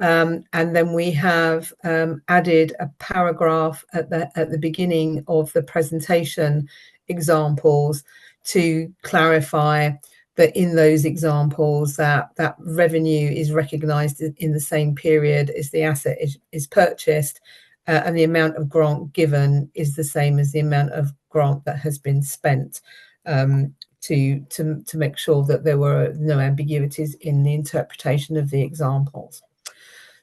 And then we have added a paragraph at the beginning of the presentation examples to clarify that in those examples that revenue is recognised in the same period as the asset is purchased, and the amount of grant given is the same as the amount of grant that has been spent, to make sure that there were no ambiguities in the interpretation of the examples.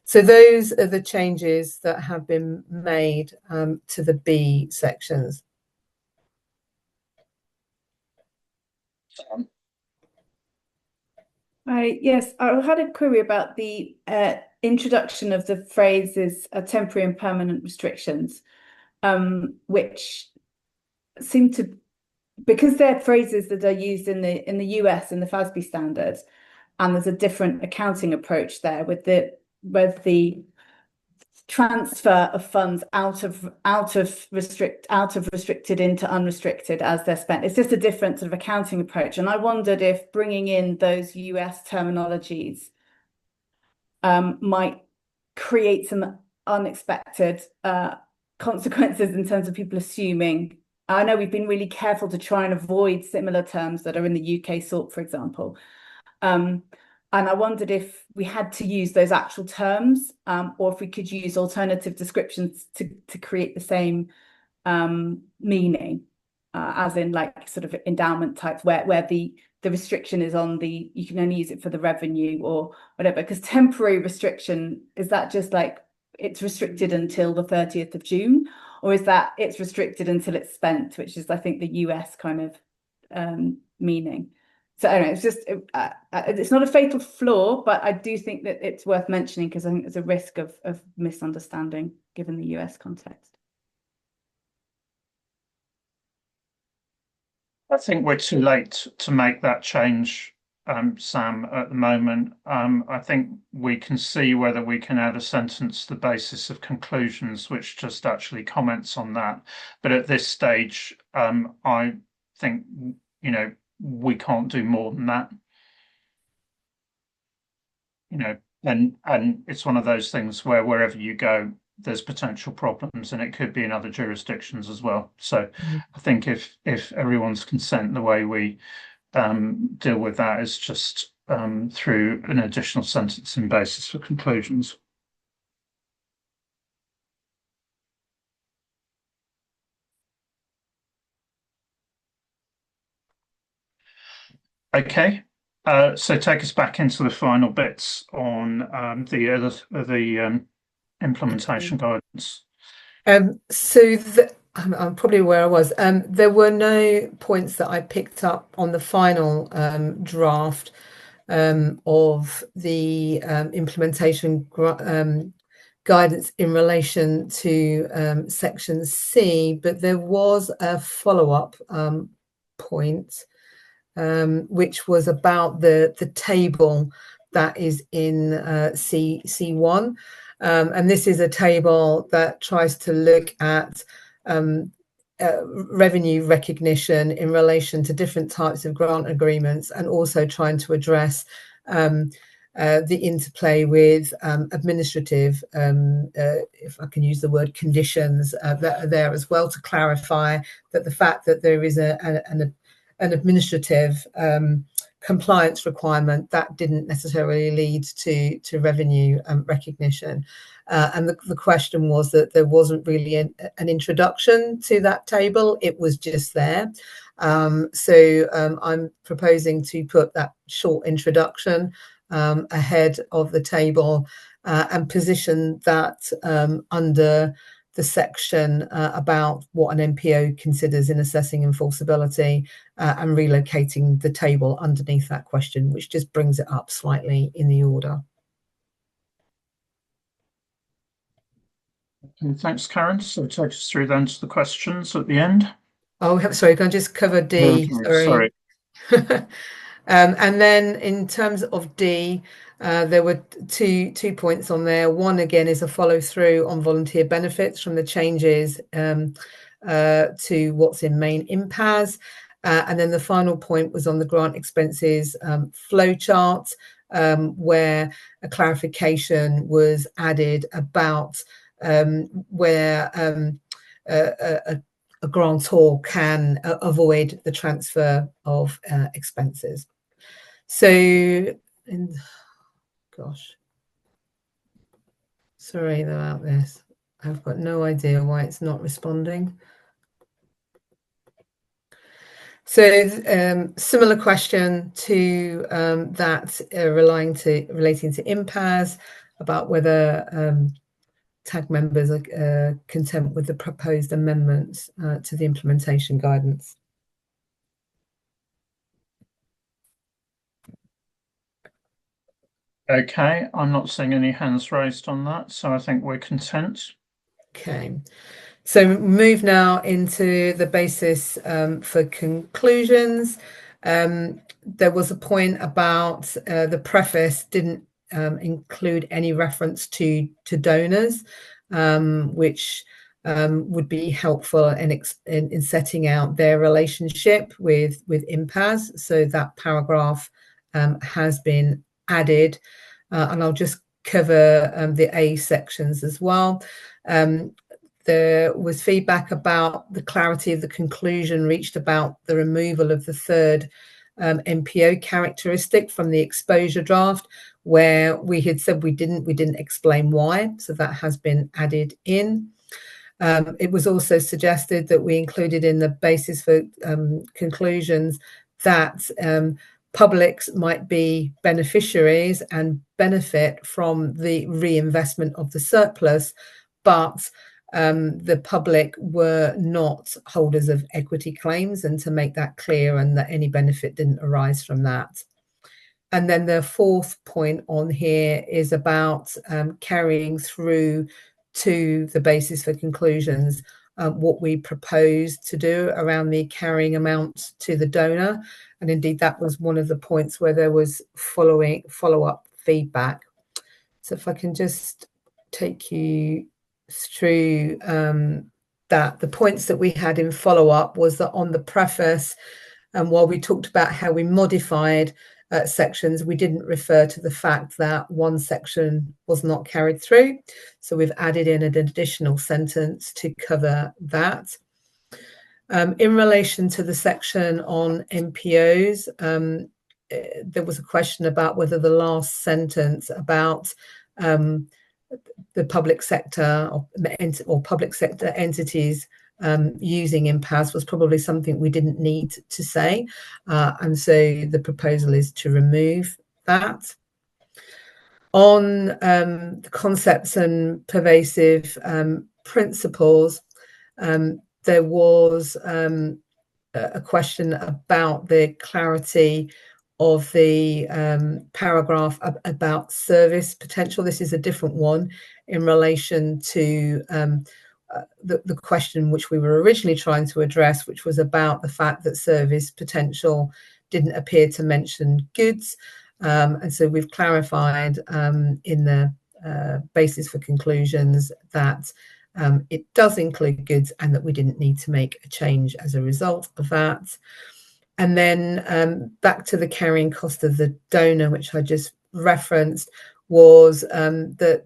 So those are the changes that have been made to the B sections. Yes, I had a query about the introduction of the phrases temporary and permanent restrictions, which seem to, because they're phrases that are used in the US in the FASB standards, and there's a different accounting approach there with the transfer of funds out of restricted into unrestricted as they're spent. It's just a different sort of accounting approach. And I wondered if bringing in those US terminologies might create some unexpected consequences in terms of people assuming. I know we've been really careful to try and avoid similar terms that are in the UK SORP, for example. And I wondered if we had to use those actual terms, or if we could use alternative descriptions to create the same meaning, as in like sort of endowment types, where the restriction is on you can only use it for the revenue or whatever. Because temporary restriction, is that just like it's restricted until the 30th of June, or is that it's restricted until it's spent, which is I think the US kind of meaning. So anyway, it's just it's not a fatal flaw, but I do think that it's worth mentioning because I think there's a risk of misunderstanding given the US context. I think we're too late to make that change, Sam, at the moment. I think we can see whether we can add a sentence to the basis of conclusions, which just actually comments on that. But at this stage, I think, we can't do more than that. And it's one of those things where wherever you go, there's potential problems, and it could be in other jurisdictions as well. So I think if everyone's consent, the way we deal with that is just through an additional sentencing basis for conclusions. Okay. So take us back into the final bits on the implementation guidance. I'm probably where I was. There were no points that I picked up on the final draft of the implementation guidance in relation to section C, but there was a follow-up point which was about the table that is in C1. And this is a table that tries to look at revenue recognition in relation to different types of grant agreements, and also trying to address the interplay with administrative, if I can use the word, conditions that are there as well, to clarify that the fact that there is an administrative compliance requirement that didn't necessarily lead to revenue and the question was that there wasn't really an introduction to that table. It was just there. So I'm proposing to put that short introduction ahead of the table and position that under the section about what an MPO considers in assessing enforceability and relocating the table underneath that question, which just brings it up slightly in the order. Okay, thanks, Karen. So take us through then to the questions at the end. Oh, sorry, can I just cover D? Okay, sorry. And then in terms of D, there were two points on there. One, again, is a follow through on volunteer benefits from the changes to what's in main INPAS. And then the final point was on the grant expenses flow chart, where a clarification was added about where a grantor can avoid the transfer of expenses. So, gosh, sorry about this. I've got no idea why it's not responding. So, similar question to that relating to INPAS about whether TAG members are content with the proposed amendments to the implementation guidance. Okay, I'm not seeing any hands raised on that, so I think we're content. Okay, so move now into the basis for conclusions. There was a point about the preface didn't include any reference to donors, which would be helpful in setting out their relationship with INPAS. So that paragraph has been added, and I'll just cover the A sections as well. There was feedback about the clarity of the conclusion reached about the removal of the third MPO characteristic from the exposure draft, where we had said we didn't explain why. So that has been added in. It was also suggested that we included in the basis for conclusions that publics might be beneficiaries and benefit from the reinvestment of the surplus, but the public were not holders of equity claims, and to make that clear, and that any benefit didn't arise from that. And then the fourth point on here is about carrying through to the basis for conclusions what we proposed to do around the carrying amount to the donor. And indeed, that was one of the points where there was follow-up feedback. So if I can just take you through that, the points that we had in follow-up was that on the preface, and while we talked about how we modified sections, we didn't refer to the fact that one section was not carried through. So we've added in an additional sentence to cover that. In relation to the section on NPOs, there was a question about whether the last sentence about the public sector or public sector entities using INPAS was probably something we didn't need to say. And so the proposal is to remove that. On the concepts and pervasive principles, there was a question about the clarity of the paragraph about service potential. This is a different one in relation to the question which we were originally trying to address, which was about the fact that service potential didn't appear to mention goods. And so we've clarified in the basis for conclusions that it does include goods, and that we didn't need to make a change as a result of that. And then back to the carrying cost of the donor, which I just referenced, was that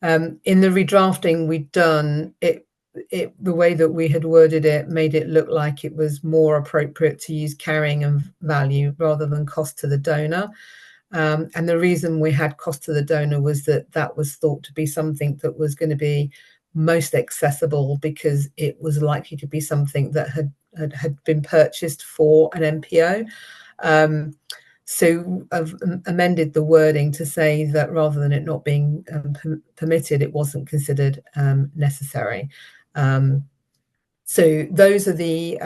in the redrafting we'd done, the way that we had worded it made it look like it was more appropriate to use carrying and value rather than cost to the donor. And the reason we had cost to the donor was that that was thought to be something that was going to be most accessible, because it was likely to be something that had been purchased for an NPO. So I've amended the wording to say that rather than it not being permitted, it wasn't considered necessary. So those are the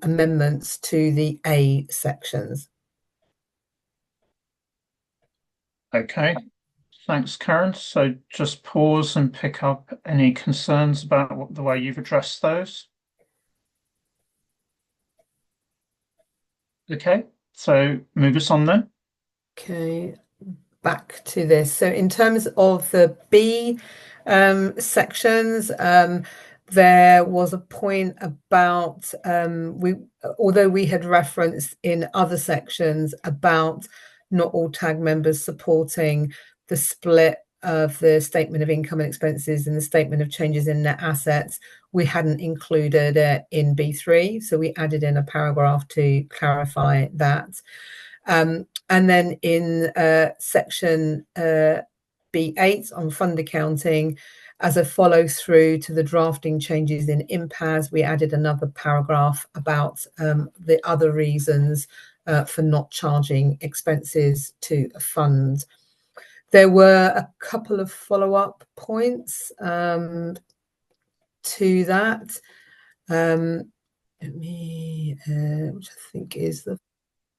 amendments to the A sections. Okay, thanks, Karen. So just pause and pick up any concerns about the way you've addressed those. Okay, so move us on then. Okay, back to this. So in terms of the B sections, there was a point about although we had referenced in other sections about not all tag members supporting the split of the statement of income and expenses and the statement of changes in net assets, we hadn't included it in B3. So we added in a paragraph to clarify that. And then in section B8 on fund accounting, as a follow through to the drafting changes in INPAS, we added another paragraph about the other reasons for not charging expenses to a fund. There were a couple of follow-up points to that. Which I think is the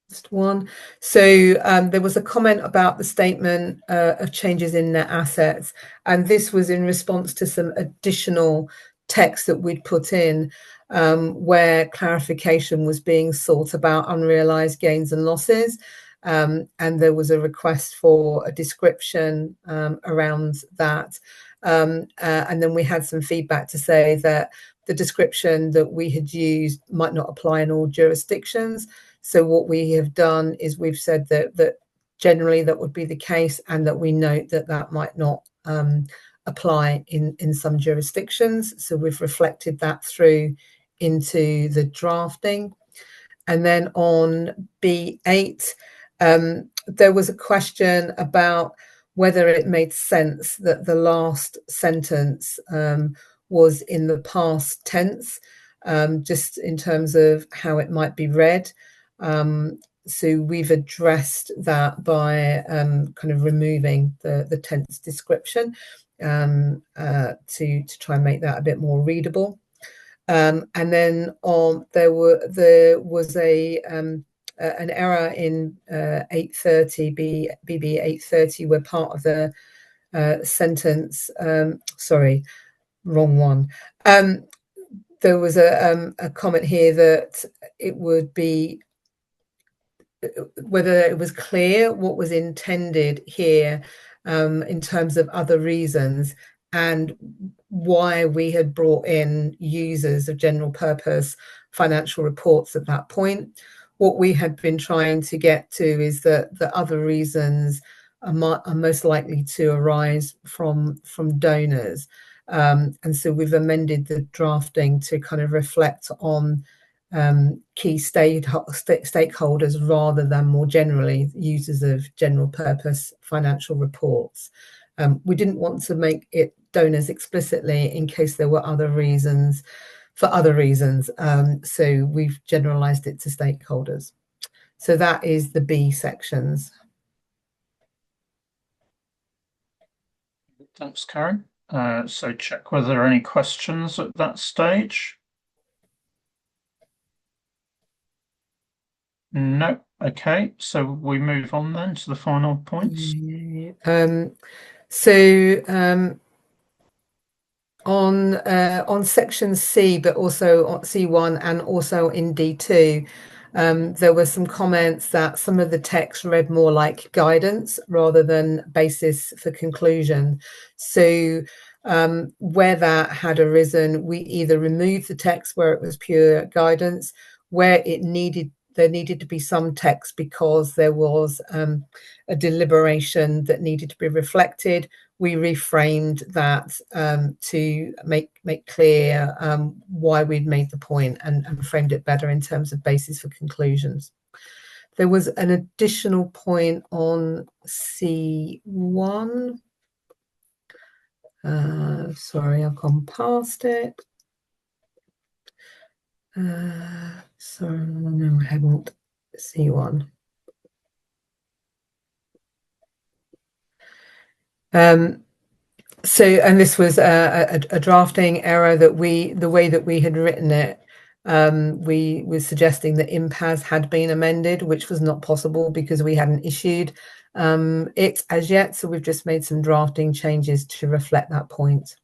first one. So there was a comment about the statement of changes in net assets, and this was in response to some additional text that we'd put in where clarification was being sought about unrealized gains and losses. And there was a request for a description around that. And then we had some feedback to say that the description that we had used might not apply in all jurisdictions. So what we have done is we've said that generally that would be the case, and that we note that that might not apply in some jurisdictions. So we've reflected that through into the drafting. And then on B8, there was a question about whether it made sense that the last sentence was in the past tense, just in terms of how it might be read. So we've addressed that by kind of removing the tense description to try and make that a bit more readable. And then there was an error in 830 BB 830 where part of the sentence, sorry, wrong one. There was a comment here that it would be whether it was clear what was intended here in terms of other reasons and why we had brought in users of general purpose financial reports at that point. What we had been trying to get to is that the other reasons are most likely to arise from donors. And so we've amended the drafting to kind of reflect on key stakeholders rather than more generally users of general purpose financial reports. We didn't want to make it donors explicitly in case there were other reasons for other reasons. So we've generalized it to stakeholders. So that is the B sections. Thanks, Karen. So check whether there are any questions at that stage. No. Okay, so we move on then to the final points. On section C, but also on C1 and also in D2, there were some comments that some of the text read more like guidance rather than basis for conclusion. So where that had arisen, we either removed the text where it was pure guidance, where there needed to be some text because there was a deliberation that needed to be reflected. We reframed that to make clear why we'd made the point and framed it better in terms of basis for conclusions. There was an additional point on C1. Sorry, I've gone past it. Sorry, no, I haven't. C1. So, and this was a drafting error that the way that we had written it, we were suggesting that INPAS had been amended, which was not possible because we hadn't issued it as yet. So we've just made some drafting changes to reflect that point.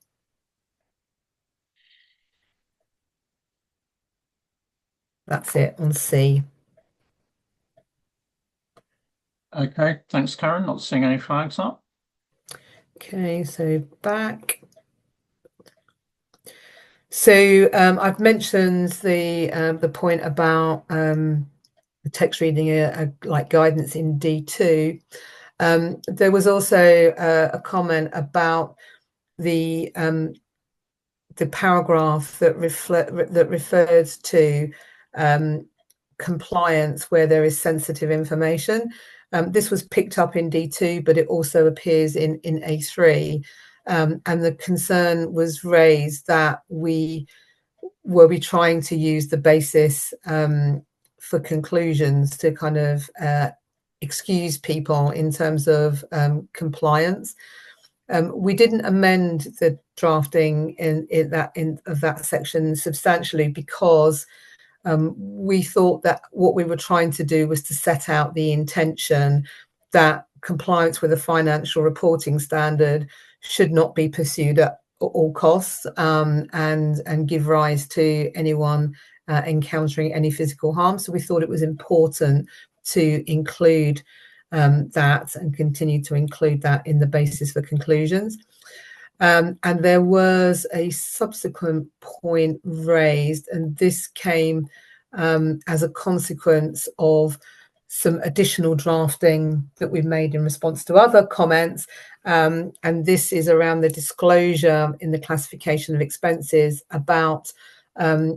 That's it on C. Okay, thanks, Karen. Not seeing any flags up. Okay, so back. So I've mentioned the point about the text reading like guidance in D2. There was also a comment about the paragraph that refers to compliance where there is sensitive information. This was picked up in D2, but it also appears in A3. And the concern was raised that we were trying to use the basis for conclusions to kind of excuse people in terms of compliance. We didn't amend the drafting of that section substantially because we thought that what we were trying to do was to set out the intention that compliance with a financial reporting standard should not be pursued at all costs and give rise to anyone encountering any physical harm. So we thought it was important to include that and continue to include that in the basis for conclusions. And there was a subsequent point raised, and this came as a consequence of some additional drafting that we've made in response to other comments. And this is around the disclosure in the classification of expenses about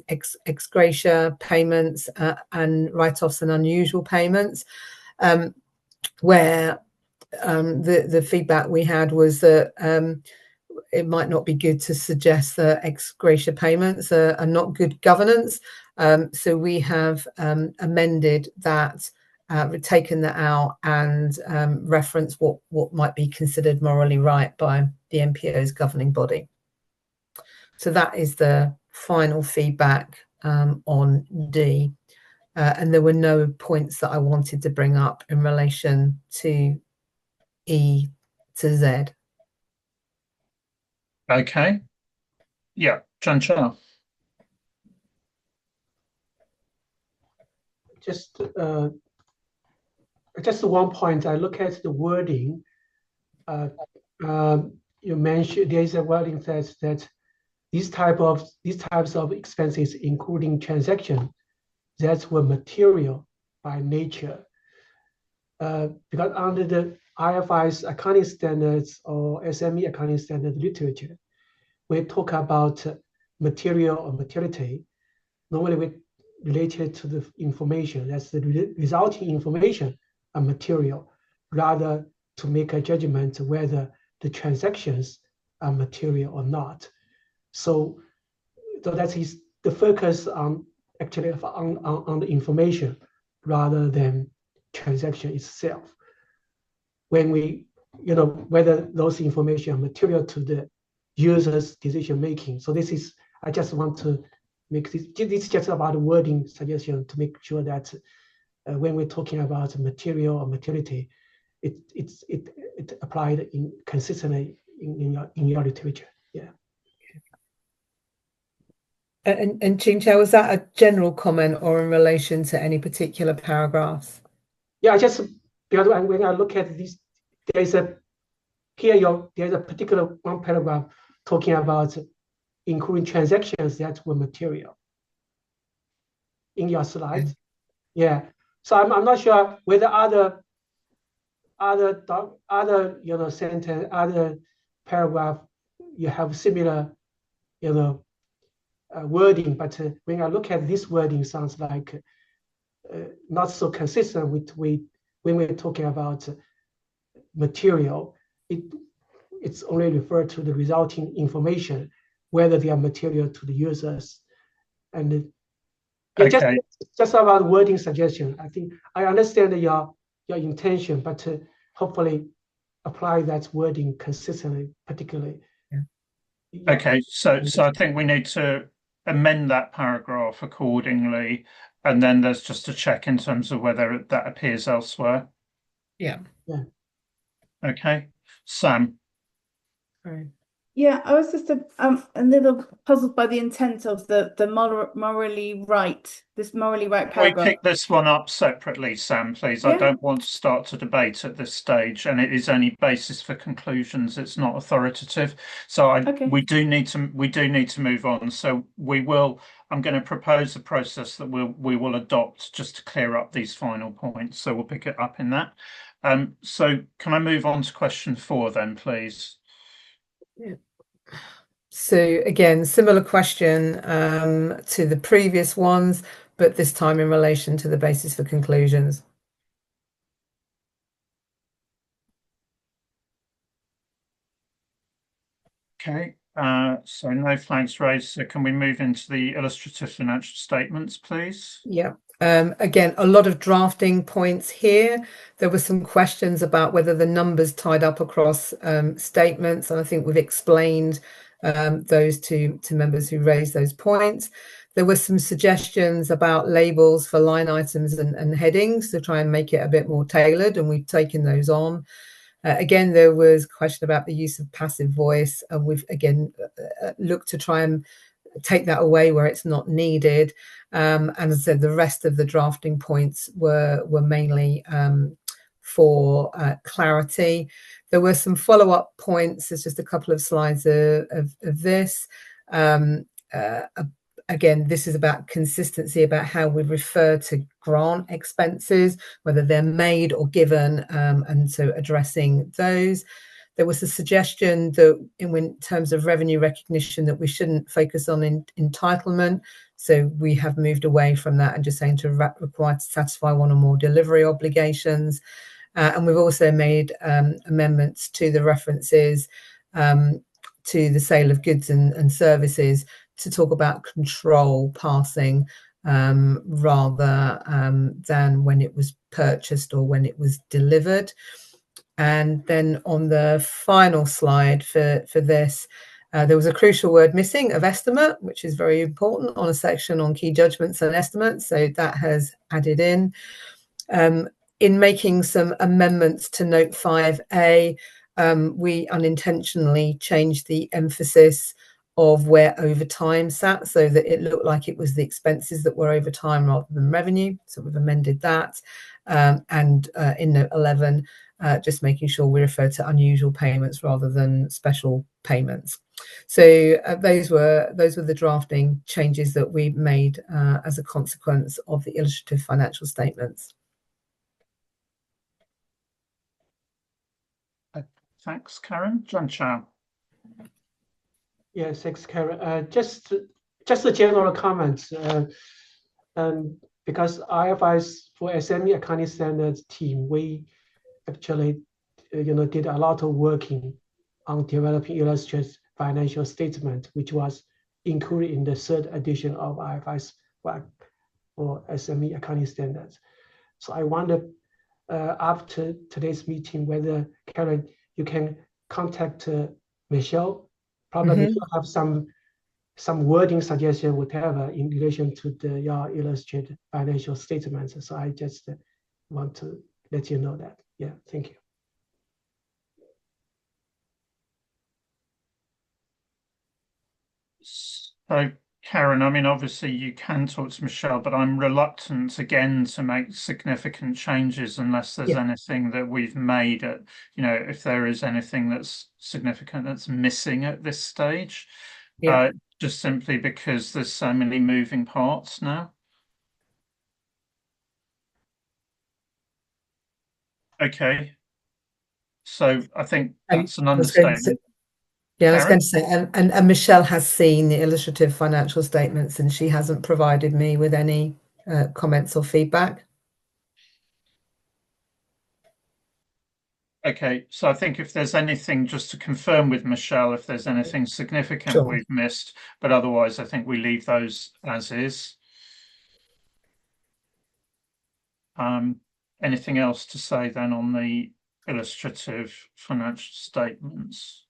ex gratia payments and write-offs and unusual payments, where the feedback we had was that it might not be good to suggest that ex gratia payments are not good governance. So we have amended that taken that out and referenced what might be considered morally right by the NPO's governing body. So that is the final feedback on D. And there were no points that I wanted to bring up in relation to E to Z. Okay. Yeah, John Chow. Just one point. I look at the wording. You mentioned there is a wording that these types of expenses, including transaction, that were material by nature. Because under the IFRS accounting standards or SME accounting standard literature, we talk about material or materiality. Normally we related to the information, that's the resulting information are material, rather to make a judgment whether the transactions are material or not. So that is the focus on actually on the information rather than transaction itself. When we, whether those information are material to the user's decision making. So this is, I just want to make this is just about wording suggestion to make sure that when we're talking about material or materiality, it applied consistently in your literature. Yeah. And Ching-Chao, was that a general comment or in relation to any particular paragraphs? Yeah, just because when I look at this, there's a particular one paragraph talking about including transactions that were material in your slide. Okay. Yeah. So I'm not sure whether other sentence, other paragraph, you have similar wording, but when I look at this wording, sounds like not so consistent with when we're talking about material. It's only referred to the resulting information, whether they are material to the users. And okay. just about wording suggestion. I think I understand your intention, but hopefully apply that wording consistently, particularly. Yeah. Okay, so I think we need to amend that paragraph accordingly, and then there's just a check in terms of whether that appears elsewhere. Yeah. Yeah. Okay, Sam. Right. Yeah, I was just a little puzzled by the intent of the morally right, this morally right paragraph. We pick this one up separately, Sam, please. Yeah. I don't want to start to debate at this stage, and it is only basis for conclusions. It's not authoritative. So okay. we do need to move on. So I'm going to propose a process that we will adopt just to clear up these final points. So we'll pick it up in that. So can I move on to question 4 then, please? Yeah. So again, similar question to the previous ones, but this time in relation to the basis for conclusions. Okay, so no flags raised. So can we move into the illustrative financial statements, please? Yeah. Again, a lot of drafting points here. There were some questions about whether the numbers tied up across statements, and I think we've explained those to members who raised those points. There were some suggestions about labels for line items and headings to try and make it a bit more tailored, and we've taken those on. Again, there was a question about the use of passive voice, and we've again looked to try and take that away where it's not needed. And as I said, the rest of the drafting points were mainly for clarity. There were some follow-up points. There's just a couple of slides of this. Again, this is about consistency, about how we refer to grant expenses, whether they're made or given, and so addressing those. There was a suggestion that in terms of revenue recognition that we shouldn't focus on entitlement. So we have moved away from that and just saying to required to satisfy one or more delivery obligations. And we've also made amendments to the references to the sale of goods and services to talk about control passing rather than when it was purchased or when it was delivered. And then on the final slide for this, there was a crucial word missing of estimate, which is very important on a section on key judgments and estimates. So that has added in. In making some amendments to note 5A, we unintentionally changed the emphasis of where overtime sat so that it looked like it was the expenses that were overtime rather than revenue. So we've amended that. And in note 11, just making sure we refer to unusual payments rather than special payments. So those were the drafting changes that we made as a consequence of the illustrative financial statements. Thanks, Karen. John Chow. Yes, thanks, Karen. Just a general comment. Because IFRS for SME accounting standards team, we actually did a lot of working on developing illustrated financial statement, which was included in the third edition of IFRS for SME accounting standards. So I wonder after today's meeting whether, Karen, you can contact Michelle. Probably Michelle have some wording suggestion, whatever, in relation to your illustrated financial statements. So I just want to let you know that. Yeah, thank you. So, Karen, I mean, obviously you can talk to Michelle, but I'm reluctant again to make significant changes unless there's anything that we've made at, if there is anything that's significant that's missing at this stage. Just simply because there's so many moving parts now. Okay. So I think that's an understatement. Yeah, I was going to say, and Michelle has seen the illustrative financial statements and she hasn't provided me with any comments or feedback. Okay, so I think if there's anything, just to confirm with Michelle, if there's anything significant we've missed, but otherwise I think we leave those as is. Anything else to say then on the illustrative financial statements?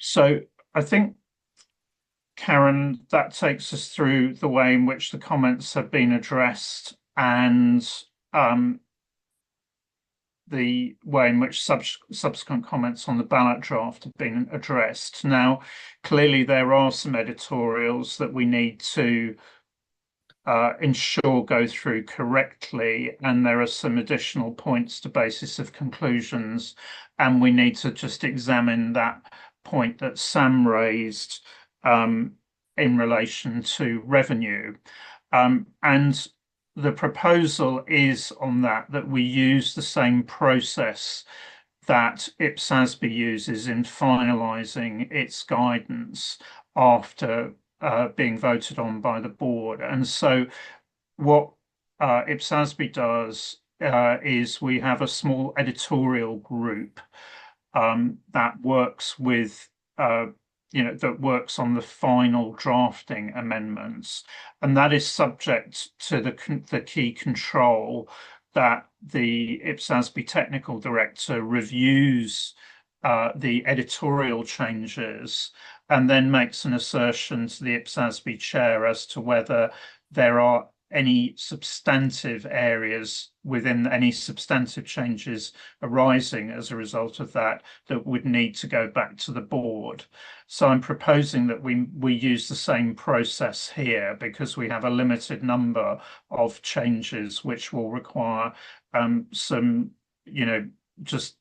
So I think, Karen, that takes us through the way in which the comments have been addressed and the way in which subsequent comments on the ballot draft have been addressed. Now, clearly there are some editorials that we need to ensure go through correctly, and there are some additional points to basis of conclusions, and we need to just examine that point that Sam raised in relation to revenue. And the proposal is on that we use the same process that IPSASB uses in finalising its guidance after being voted on by the board. And so what IPSASB does is we have a small editorial group that works with that works on the final drafting amendments, and that is subject to the key control that the IPSASB technical director reviews the editorial changes and then makes an assertion to the IPSASB chair as to whether there are any substantive areas within any substantive changes arising as a result of that would need to go back to the board. So I'm proposing that we use the same process here because we have a limited number of changes which will require some, just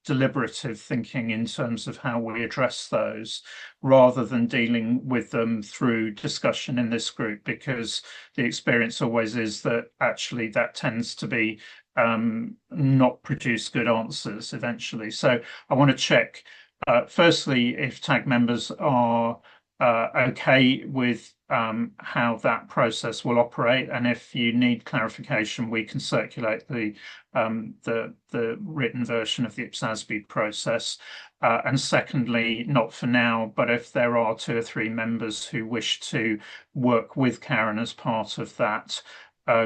deliberative thinking in terms of how we address those rather than dealing with them through discussion in this group, because the experience always is that actually that tends to be not produce good answers eventually. So I want to check firstly if TAG members are okay with how that process will operate, and if you need clarification, we can circulate the written version of the IPSASB process. And secondly, not for now, but if there are 2 or 3 members who wish to work with Karen as part of that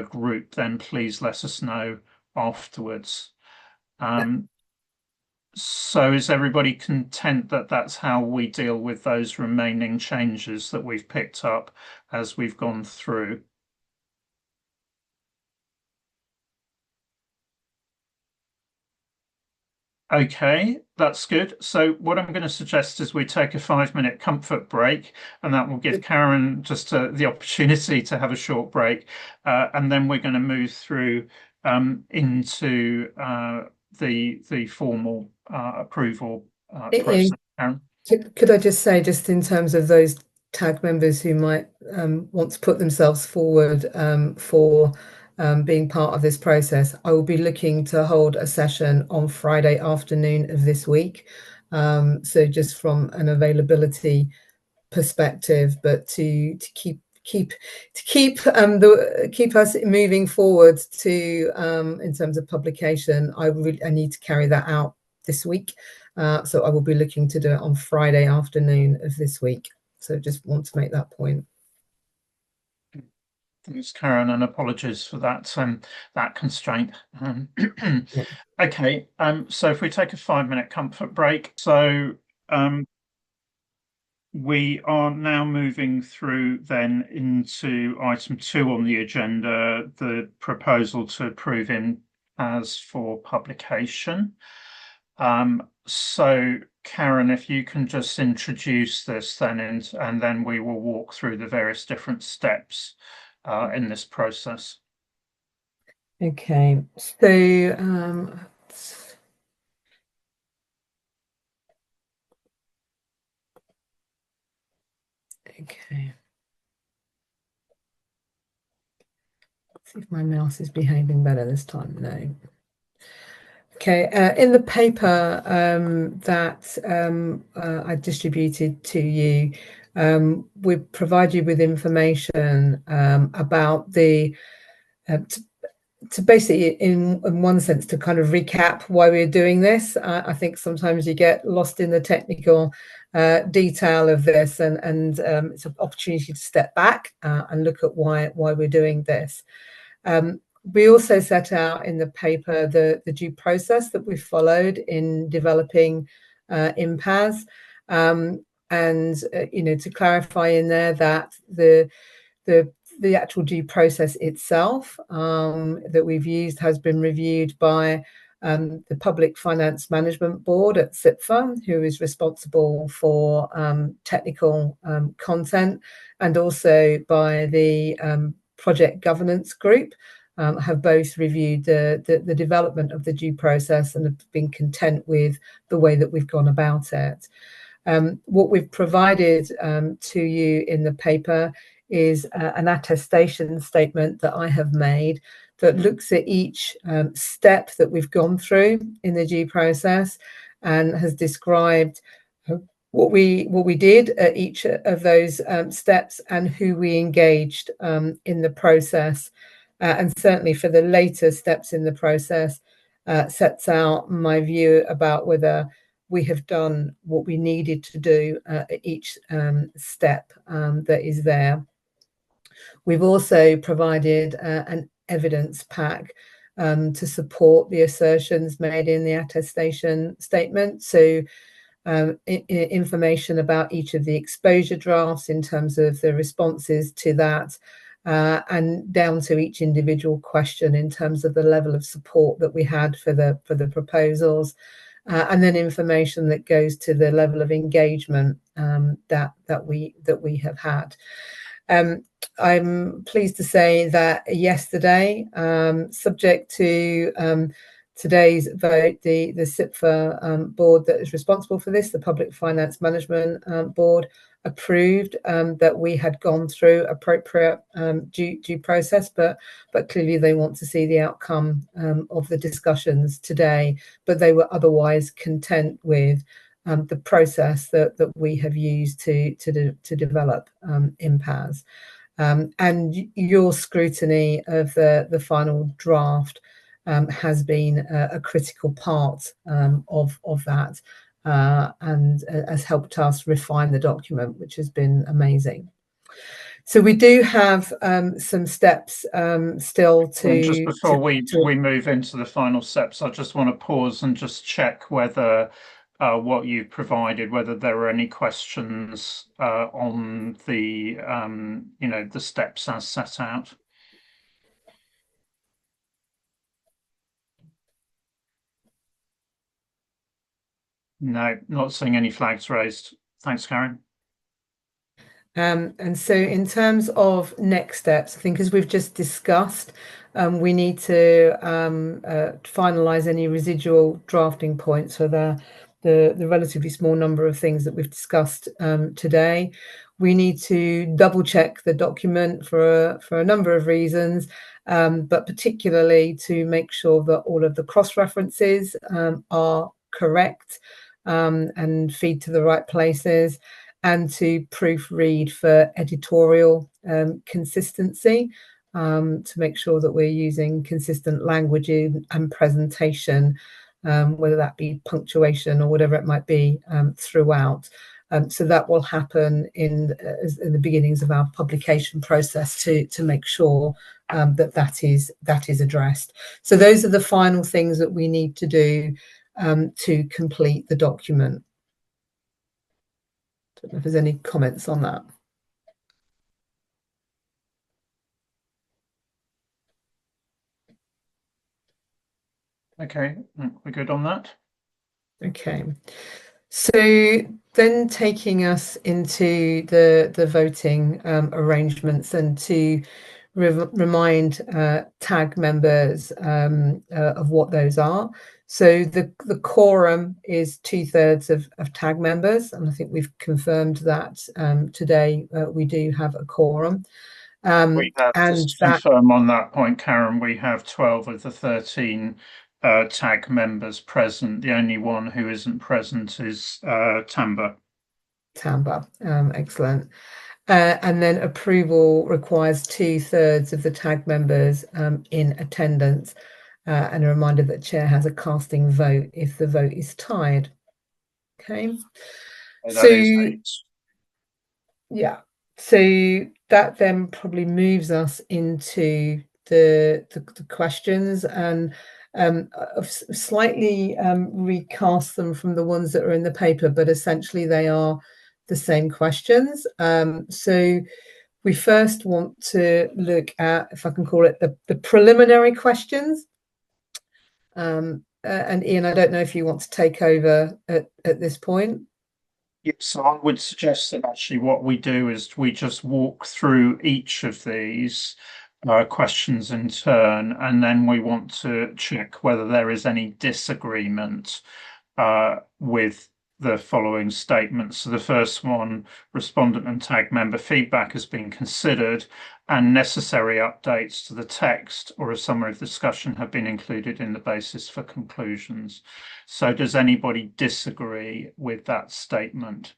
group, then please let us know afterwards. So is everybody content that that's how we deal with those remaining changes that we've picked up as we've gone through? Okay, that's good. So what I'm going to suggest is we take a 5-minute comfort break, and that will give Karen just the opportunity to have a short break. And then we're going to move through into the formal approval process. Karen? Could I just say, just in terms of those tag members who might want to put themselves forward for being part of this process, I will be looking to hold a session on Friday afternoon of this week. So just from an availability perspective, but to keep us moving forward to in terms of publication, I need to carry that out this week. So I will be looking to do it on Friday afternoon of this week. So just want to make that point. Thanks, Karen, and apologies for that that constraint. Okay, so if we take a 5-minute comfort break, so we are now moving through then into item 2 on the agenda, the proposal to approve INPAS for publication. So Karen, if you can just introduce this then, and then we will walk through the various different steps in this process. Okay, so okay. Let's see if my mouse is behaving better this time. No. Okay, in the paper that I distributed to you, we provide you with information about the to basically, in one sense, to kind of recap why we're doing this. I think sometimes you get lost in the technical detail of this, and it's an opportunity to step back and look at why we're doing this. We also set out in the paper the due process that we followed in developing INPAS, and to clarify in there that the actual due process itself that we've used has been reviewed by the Public Finance Management Board at CIPFA, who is responsible for technical content, and also by the Project Governance Group. Have both reviewed the development of the due process and have been content with the way that we've gone about it. What we've provided to you in the paper is an attestation statement that I have made that looks at each step that we've gone through in the due process and has described what we did at each of those steps and who we engaged in the process. And certainly for the later steps in the process, sets out my view about whether we have done what we needed to do at each step that is there. We've also provided an evidence pack to support the assertions made in the attestation statement. So information about each of the exposure drafts in terms of the responses to that, and down to each individual question in terms of the level of support that we had for the proposals, and then information that goes to the level of engagement that we have had. I'm pleased to say that yesterday, subject to today's vote, the CIPFA board that is responsible for this, the Public Finance Management Board, approved that we had gone through appropriate due process, but clearly they want to see the outcome of the discussions today. But they were otherwise content with the process that we have used to develop INPAS. And your scrutiny of the final draft has been a critical part of that, and has helped us refine the document, which has been amazing. So we do have some steps still to. Just before we move into the final steps, I just want to pause and just check whether what you provided, whether there are any questions on the the steps as set out. No, not seeing any flags raised. Thanks, Karen. And so in terms of next steps, I think as we've just discussed, we need to finalise any residual drafting points for the relatively small number of things that we've discussed today. We need to double check the document for a number of reasons, but particularly to make sure that all of the cross-references are correct and feed to the right places, and to proofread for editorial consistency, to make sure that we're using consistent language and presentation, whether that be punctuation or whatever it might be, throughout. So that will happen in the beginnings of our publication process to make sure that is addressed. So those are the final things that we need to do to complete the document. I don't know if there's any comments on that. Okay, we're good on that. Okay, so then taking us into the voting arrangements, and to remind TAG members of what those are. So the quorum is 2/3 of TAG members, and I think we've confirmed that today we do have a quorum. We have, and just to confirm on that point, Karen, we have 12 of the 13 TAG members present. The only one who isn't present is Tamba. Excellent. And then approval requires 2/3 of the TAG members in attendance, and a reminder that chair has a casting vote if the vote is tied. Okay, so yeah, so that then probably moves us into the questions, and I've slightly recast them from the ones that are in the paper, but essentially they are the same questions. So we first want to look at, if I can call it, the preliminary questions. And Ian, I don't know if you want to take over at this point. Yes, so I would suggest that actually what we do is we just walk through each of these questions in turn, and then we want to check whether there is any disagreement with the following statements. So the first one, respondent and TAG member feedback has been considered and necessary updates to the text or a summary of discussion have been included in the basis for conclusions. So does anybody disagree with that statement?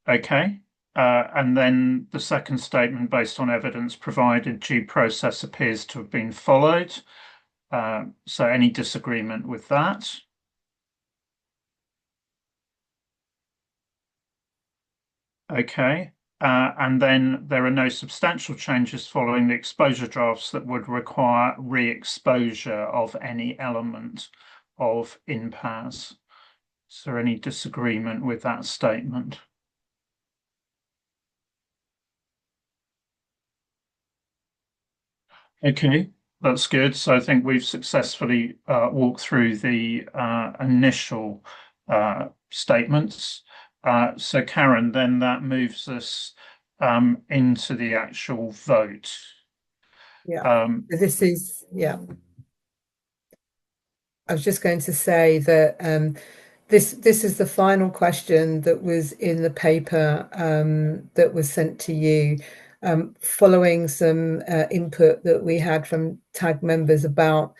Okay. And then the second statement, based on evidence provided, due process appears to have been followed. So any disagreement with that? Okay. And then there are no substantial changes following the exposure drafts that would require re-exposure of any element of INPAS. Is there any disagreement with that statement? Okay, that's good. So I think we've successfully walked through the initial statements. So Karen, then that moves us into the actual vote. Yeah, this is, yeah. I was just going to say that this is the final question that was in the paper that was sent to you. following some input that we had from TAG members about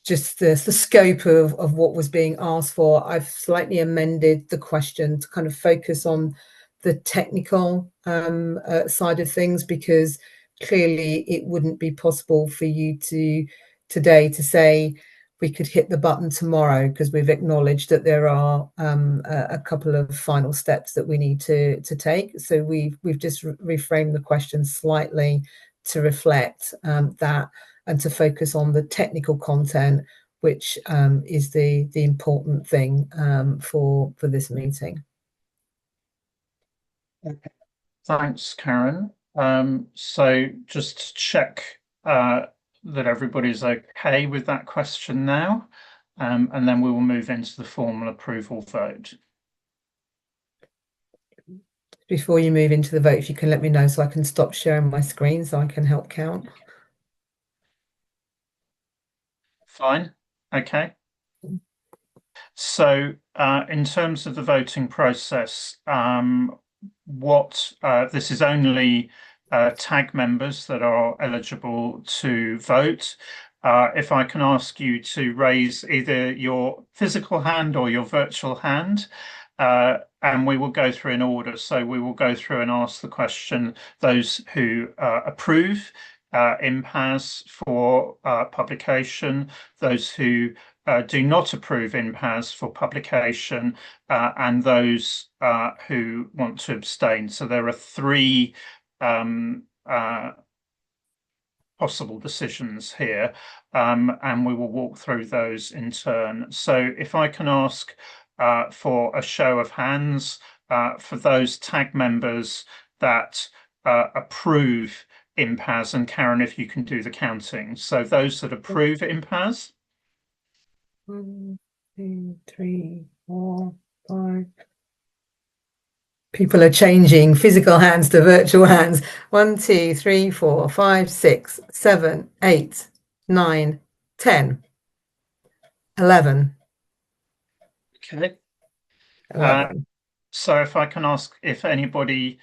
just the scope of what was being asked for, I've slightly amended the question to kind of focus on the technical side of things, because clearly it wouldn't be possible for you today to say we could hit the button tomorrow, because we've acknowledged that there are a couple of final steps that we need to take. So we've just reframed the question slightly to reflect that, and to focus on the technical content, which is the important thing for this meeting. Okay. Thanks, Karen. So just to check that everybody's okay with that question now, and then we will move into the formal approval vote. Before you move into the vote, if you can let me know so I can stop sharing my screen so I can help count. Fine. Okay. So in terms of the voting process, this is only TAG members that are eligible to vote. If I can ask you to raise either your physical hand or your virtual hand, and we will go through in order. So we will go through and ask the question, those who approve INPAS for publication, those who do not approve INPAS for publication, and those who want to abstain. So there are three possible decisions here, and we will walk through those in turn. So if I can ask for a show of hands for those TAG members that approve INPAS, and Karen, if you can do the counting. So those that approve INPAS. 1, 2, 3, 4, 5. People are changing physical hands to virtual hands. 1, 2, 3, 4, 5, 6, 7, 8, 9, 10, 11. Okay. 11. So if I can ask if anybody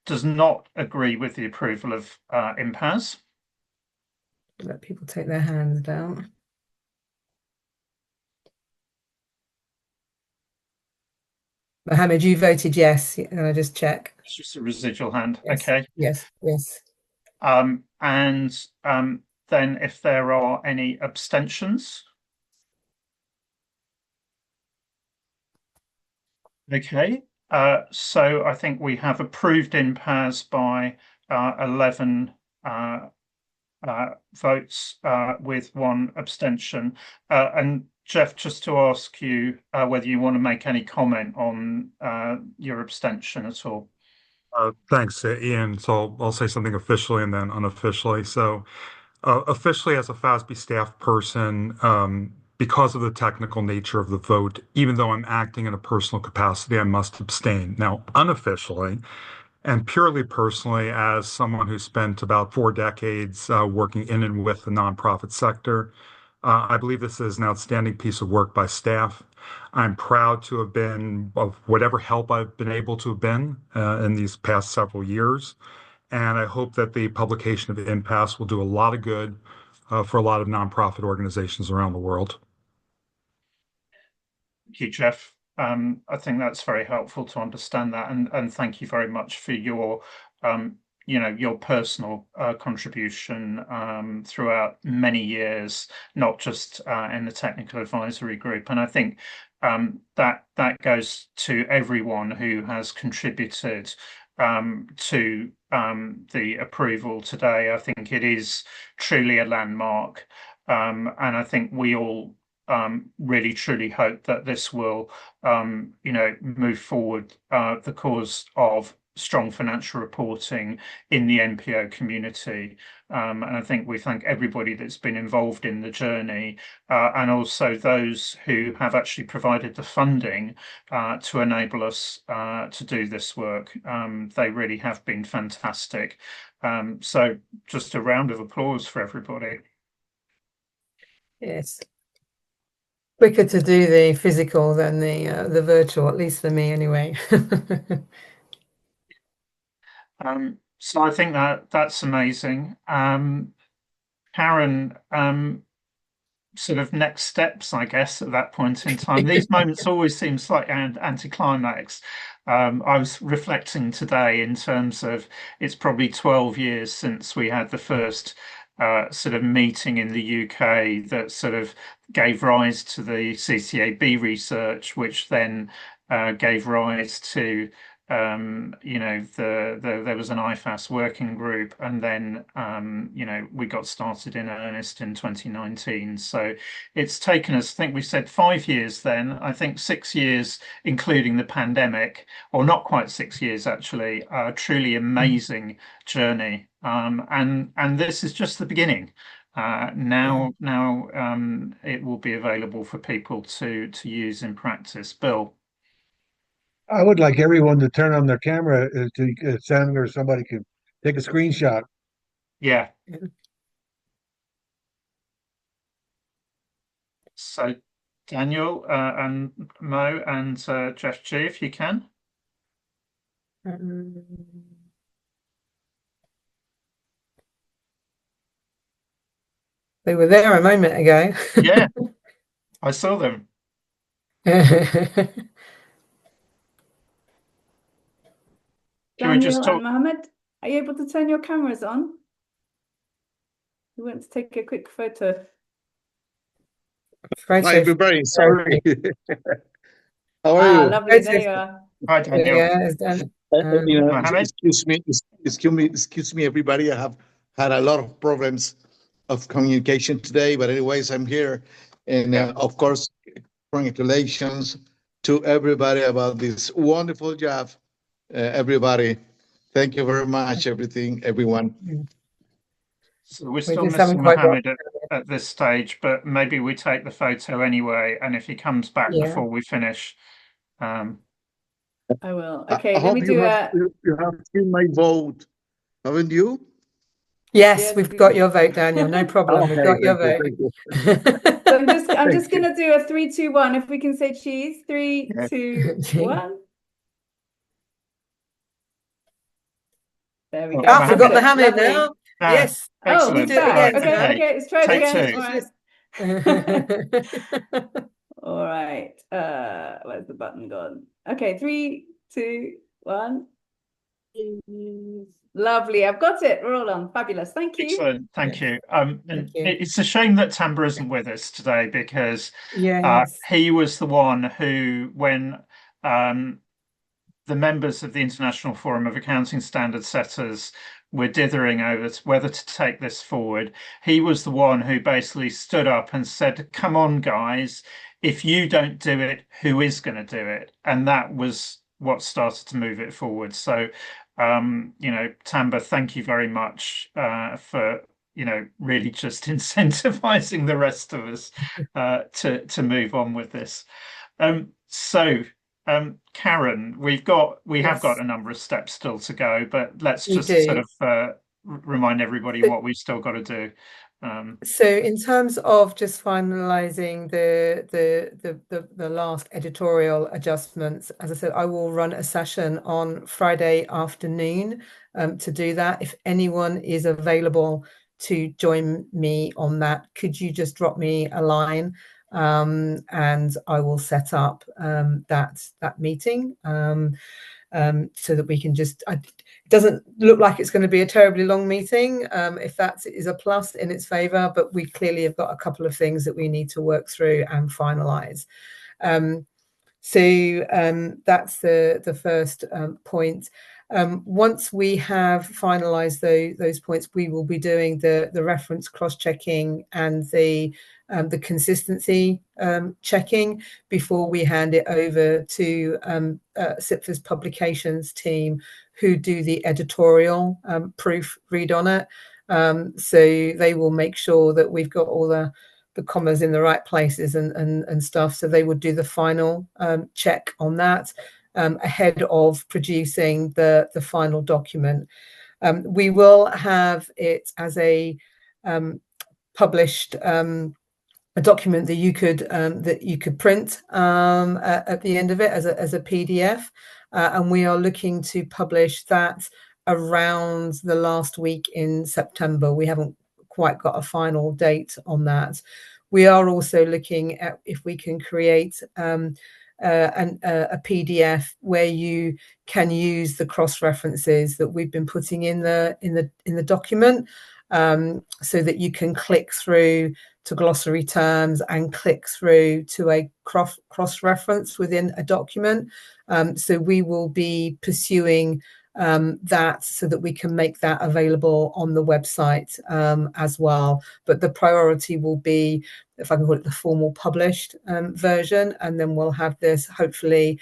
does not agree with the approval of INPAS. Let people take their hands down. Mohammed, you voted yes. Can I just check? It's just a residual hand. Yes. Okay. Yes. Yes. And then if there are any abstentions. Okay. So I think we have approved INPAS by 11 votes with 1 abstention. And Jeff, just to ask you whether you want to make any comment on your abstention at all. Thanks, Ian. So I'll say something officially and then unofficially. So officially, as a FASB staff person, because of the technical nature of the vote, even though I'm acting in a personal capacity, I must abstain. Now, unofficially, and purely personally, as someone who spent about 4 decades working in and with the nonprofit sector, I believe this is an outstanding piece of work by staff. I'm proud to have been of whatever help I've been able to have been in these past several years. And I hope that the publication of INPAS will do a lot of good for a lot of nonprofit organizations around the world. Thank you, Jeff. I think that's very helpful to understand that, and thank you very much for your your personal contribution throughout many years, not just in the technical advisory group. And I think that goes to everyone who has contributed to the approval today. I think it is truly a landmark, and I think we all really truly hope that this will move forward the cause of strong financial reporting in the NPO community. And I think we thank everybody that's been involved in the journey, and also those who have actually provided the funding to enable us to do this work. They really have been fantastic. So just a round of applause for everybody. Yes. Quicker to do the physical than the virtual, at least for me anyway. So I think that's amazing. Karen, sort of next steps, I guess, at that point in time. These moments always seem slightly anticlimax. I was reflecting today in terms of it's probably 12 years since we had the first sort of meeting in the UK that sort of gave rise to the CCAB research, which then gave rise to there was an IFAS working group, and then we got started in earnest in 2019. So it's taken us, I think we said 5 years then, I think 6 years, including the pandemic, or not quite 6 years actually, a truly amazing journey. And this is just the beginning. Now it will be available for people to use in practice. Bill. I would like everyone to turn on their camera to send, or somebody could take a screenshot. Yeah. So Daniel and Mo and Jeff G, if you can. They were there a moment ago. Yeah, I saw them. Daniel and Mohammed, are you able to turn your cameras on? We want to take a quick photo. Hi, everybody. Sorry. How are you? Lovely. There you are. Hi, Daniel. Yeah, excuse me, everybody. I have had a lot of problems of communication today, but anyways, I'm here. And of course, congratulations to everybody about this wonderful job. Everybody, thank you very much, everyone. So we're still missing Mohammed at this stage, but maybe we take the photo anyway, and if he comes back before we finish. I will. Okay, I let me do you have seen my vote, haven't you? Yes, we've got your vote, Daniel. No problem. Okay, we've got your vote. So I'm just gonna do a 3, 2, 1. If we can say cheese. 3, 2, 1. There we go. I forgot the Hamid now. Yes. Oh, he's back. Okay, let's try it again. All right. Where's the button gone? Okay, 3, 2, 1. Lovely. I've got it. We're all on. Fabulous. Thank you. Excellent. Thank you. It's a shame that Tamba isn't with us today, because he was the one who, when the members of the International Forum of Accounting Standard Setters were dithering over whether to take this forward, he was the one who basically stood up and said, come on, guys, if you don't do it, who is going to do it? And that was what started to move it forward. So, Tamba, thank you very much for, really just incentivizing the rest of us to move on with this. Karen, we have got a number of steps still to go, but let's just sort of remind everybody what we've still got to do. So in terms of just finalizing the last editorial adjustments, as I said, I will run a session on Friday afternoon to do that. If anyone is available to join me on that, could you just drop me a line? And I will set up that meeting so that we can just. It doesn't look like it's going to be a terribly long meeting. If that is a plus in its favour, but we clearly have got a couple of things that we need to work through and finalise. So that's the first point. Once we have finalised those points, we will be doing the reference cross-checking and the consistency checking before we hand it over to SIPFA's publications team, who do the editorial proofread on it. So they will make sure that we've got all the commas in the right places and stuff. So they would do the final check on that ahead of producing the final document. We will have it as a published a document that you could print at the end of it as a PDF, and we are looking to publish that around the last week in September. We haven't quite got a final date on that. We are also looking at if we can create a PDF where you can use the cross references that we've been putting in the document, so that you can click through to glossary terms and click through to a cross reference within a document. So we will be pursuing that so that we can make that available on the website as well. But the priority will be, if I can call it, the formal published version, and then we'll have this hopefully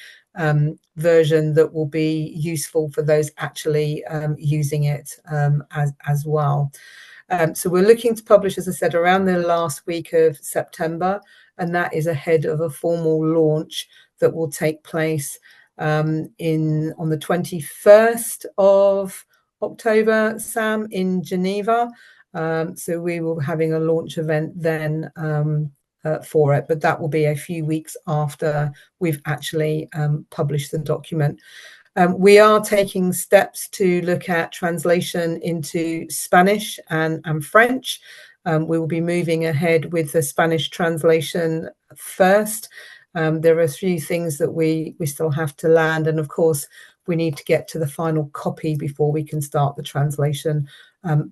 version that will be useful for those actually using it as well. So we're looking to publish, as I said, around the last week of September, and that is ahead of a formal launch that will take place on the 21st of October, Sam, in Geneva. So we will be having a launch event then for it, but that will be a few weeks after we've actually published the document. We are taking steps to look at translation into Spanish and French. We will be moving ahead with the Spanish translation first. There are a few things that we still have to land, and of course we need to get to the final copy before we can start the translation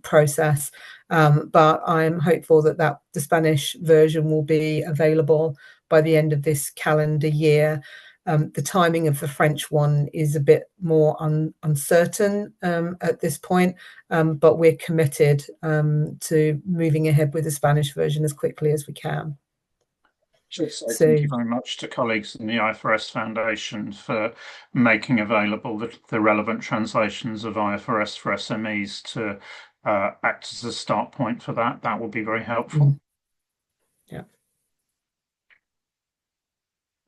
process. But I'm hopeful that the Spanish version will be available by the end of this calendar year. The timing of the French one is a bit more uncertain at this point, but we're committed to moving ahead with the Spanish version as quickly as we can. So thank you very much to colleagues in the IFRS Foundation for making available the relevant translations of IFRS for SMEs to act as a start point for that. That will be very helpful. Yeah.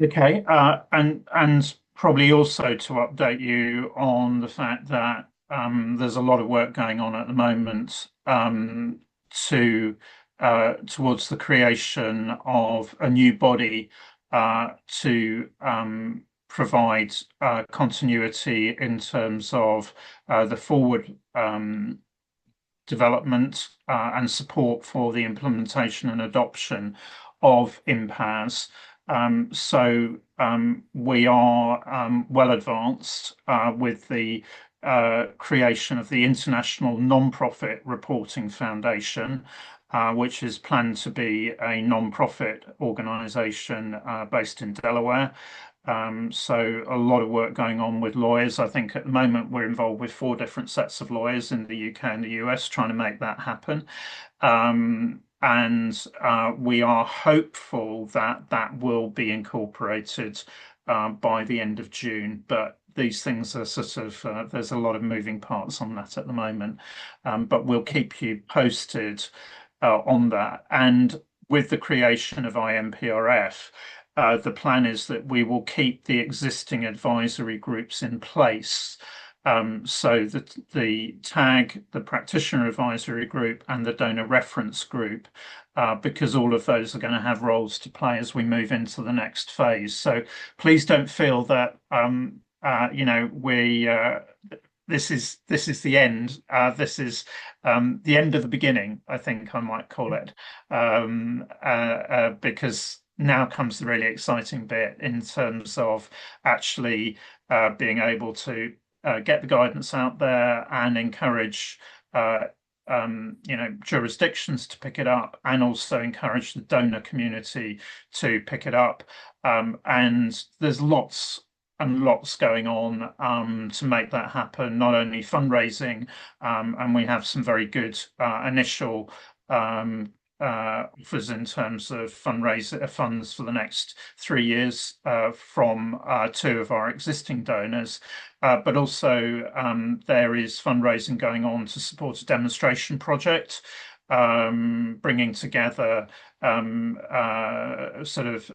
Okay, and probably also to update you on the fact that there's a lot of work going on at the moment towards the creation of a new body to provide continuity in terms of the forward development and support for the implementation and adoption of INPAS. So we are well advanced with the creation of the International Non-Profit Reporting Foundation, which is planned to be a non-profit organisation based in Delaware. So a lot of work going on with lawyers. I think at the moment we're involved with 4 different sets of lawyers in the UK and the US trying to make that happen. And we are hopeful that that will be incorporated by the end of June. But these things are sort of, there's a lot of moving parts on that at the moment. But we'll keep you posted on that. And with the creation of INPRF, the plan is that we will keep the existing advisory groups in place. So that the TAG, the Practitioner Advisory Group, and the Donor Reference Group, because all of those are going to have roles to play as we move into the next phase. So please don't feel that you know this is the end. This is the end of the beginning, I think I might call it, because now comes the really exciting bit in terms of actually being able to get the guidance out there and encourage you know, jurisdictions to pick it up, and also encourage the donor community to pick it up. And there's lots and lots going on to make that happen, not only fundraising, and we have some very good initial offers in terms of funds for the next 3 years from 2 of our existing donors, but also there is fundraising going on to support a demonstration project, bringing together sort of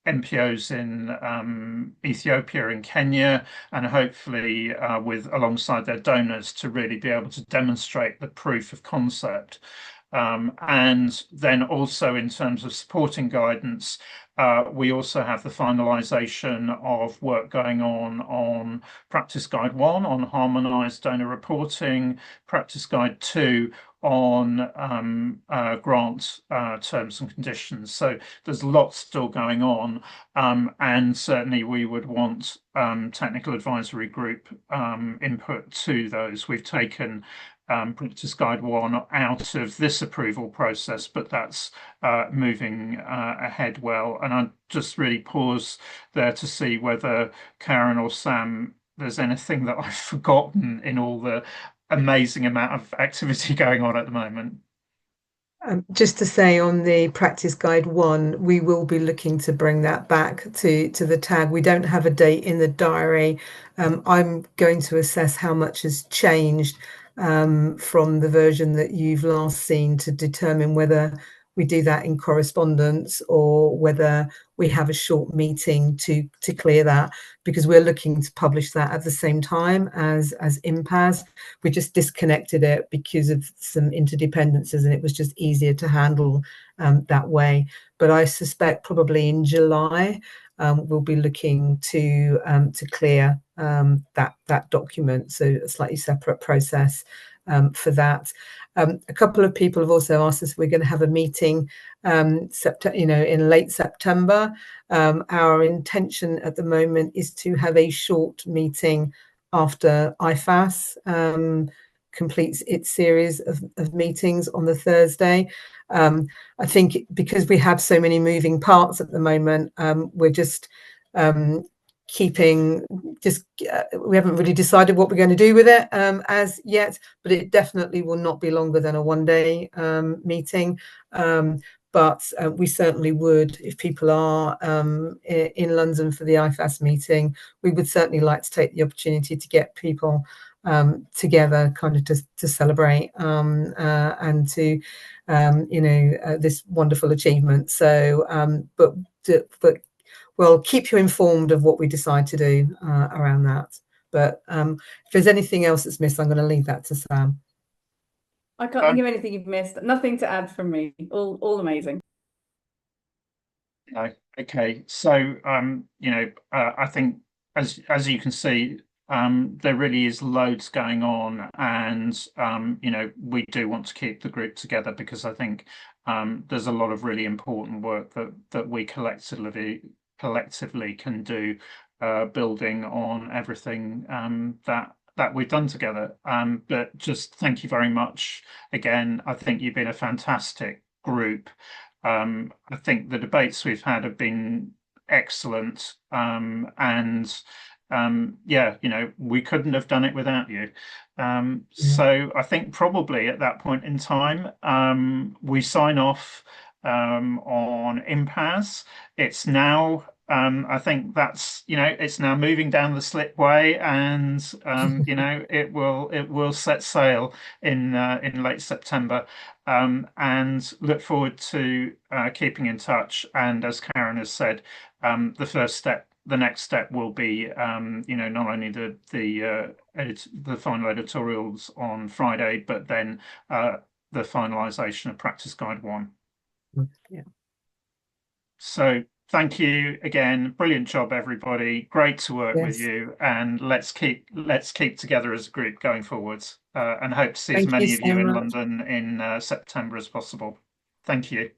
NPOs in Ethiopia and Kenya, and hopefully alongside their donors to really be able to demonstrate the proof of concept. And then also in terms of supporting guidance, we also have the finalisation of work going on Practice Guide 1 on harmonised donor reporting, Practice Guide 2 on grant terms and conditions. So there's lots still going on, and certainly we would want technical advisory group input to those. We've taken Practice Guide 1 out of this approval process, but that's moving ahead well. And I just really pause there to see whether Karen or Sam, there's anything that I've forgotten in all the amazing amount of activity going on at the moment. Just to say on the Practice Guide 1, we will be looking to bring that back to the tag. We don't have a date in the diary. I'm going to assess how much has changed from the version that you've last seen to determine whether we do that in correspondence or whether we have a short meeting to clear that, because we're looking to publish that at the same time as INPAS. We just disconnected it because of some interdependencies, and it was just easier to handle that way. But I suspect probably in July we'll be looking to clear that document, so a slightly separate process for that. A couple of people have also asked us if we're going to have a meeting in late September. Our intention at the moment is to have a short meeting after IFAS completes its series of meetings on the Thursday. I think because we have so many moving parts at the moment, we're just we haven't really decided what we're going to do with it as yet, but it definitely will not be longer than a one-day meeting. But we certainly would, if people are in London for the IFAS meeting, we would certainly like to take the opportunity to get people together, kind of to celebrate and to this wonderful achievement. So, but we'll keep you informed of what we decide to do around that. But if there's anything else that's missed, I'm going to leave that to Sam. I can't think of anything you've missed. Nothing to add from me. All amazing. No. Okay. So I think as you can see, there really is loads going on, and we do want to keep the group together because I think there's a lot of really important work that we collectively can do, building on everything that we've done together. But just thank you very much again. I think you've been a fantastic group. I think the debates we've had have been excellent, and we couldn't have done it without you. So I think probably at that point in time, we sign off on INPAS. It's now I think that's it's now moving down the slipway, and it will set sail in late September, and look forward to keeping in touch. And as Karen has said, the next step will be not only the final editorials on Friday, but then the finalisation of Practice Guide 1. Yeah. So thank you again. Brilliant job, everybody. Great to work with you, and let's keep together as a group going forwards. And hope to see as many of you in London in September as possible. Thank you.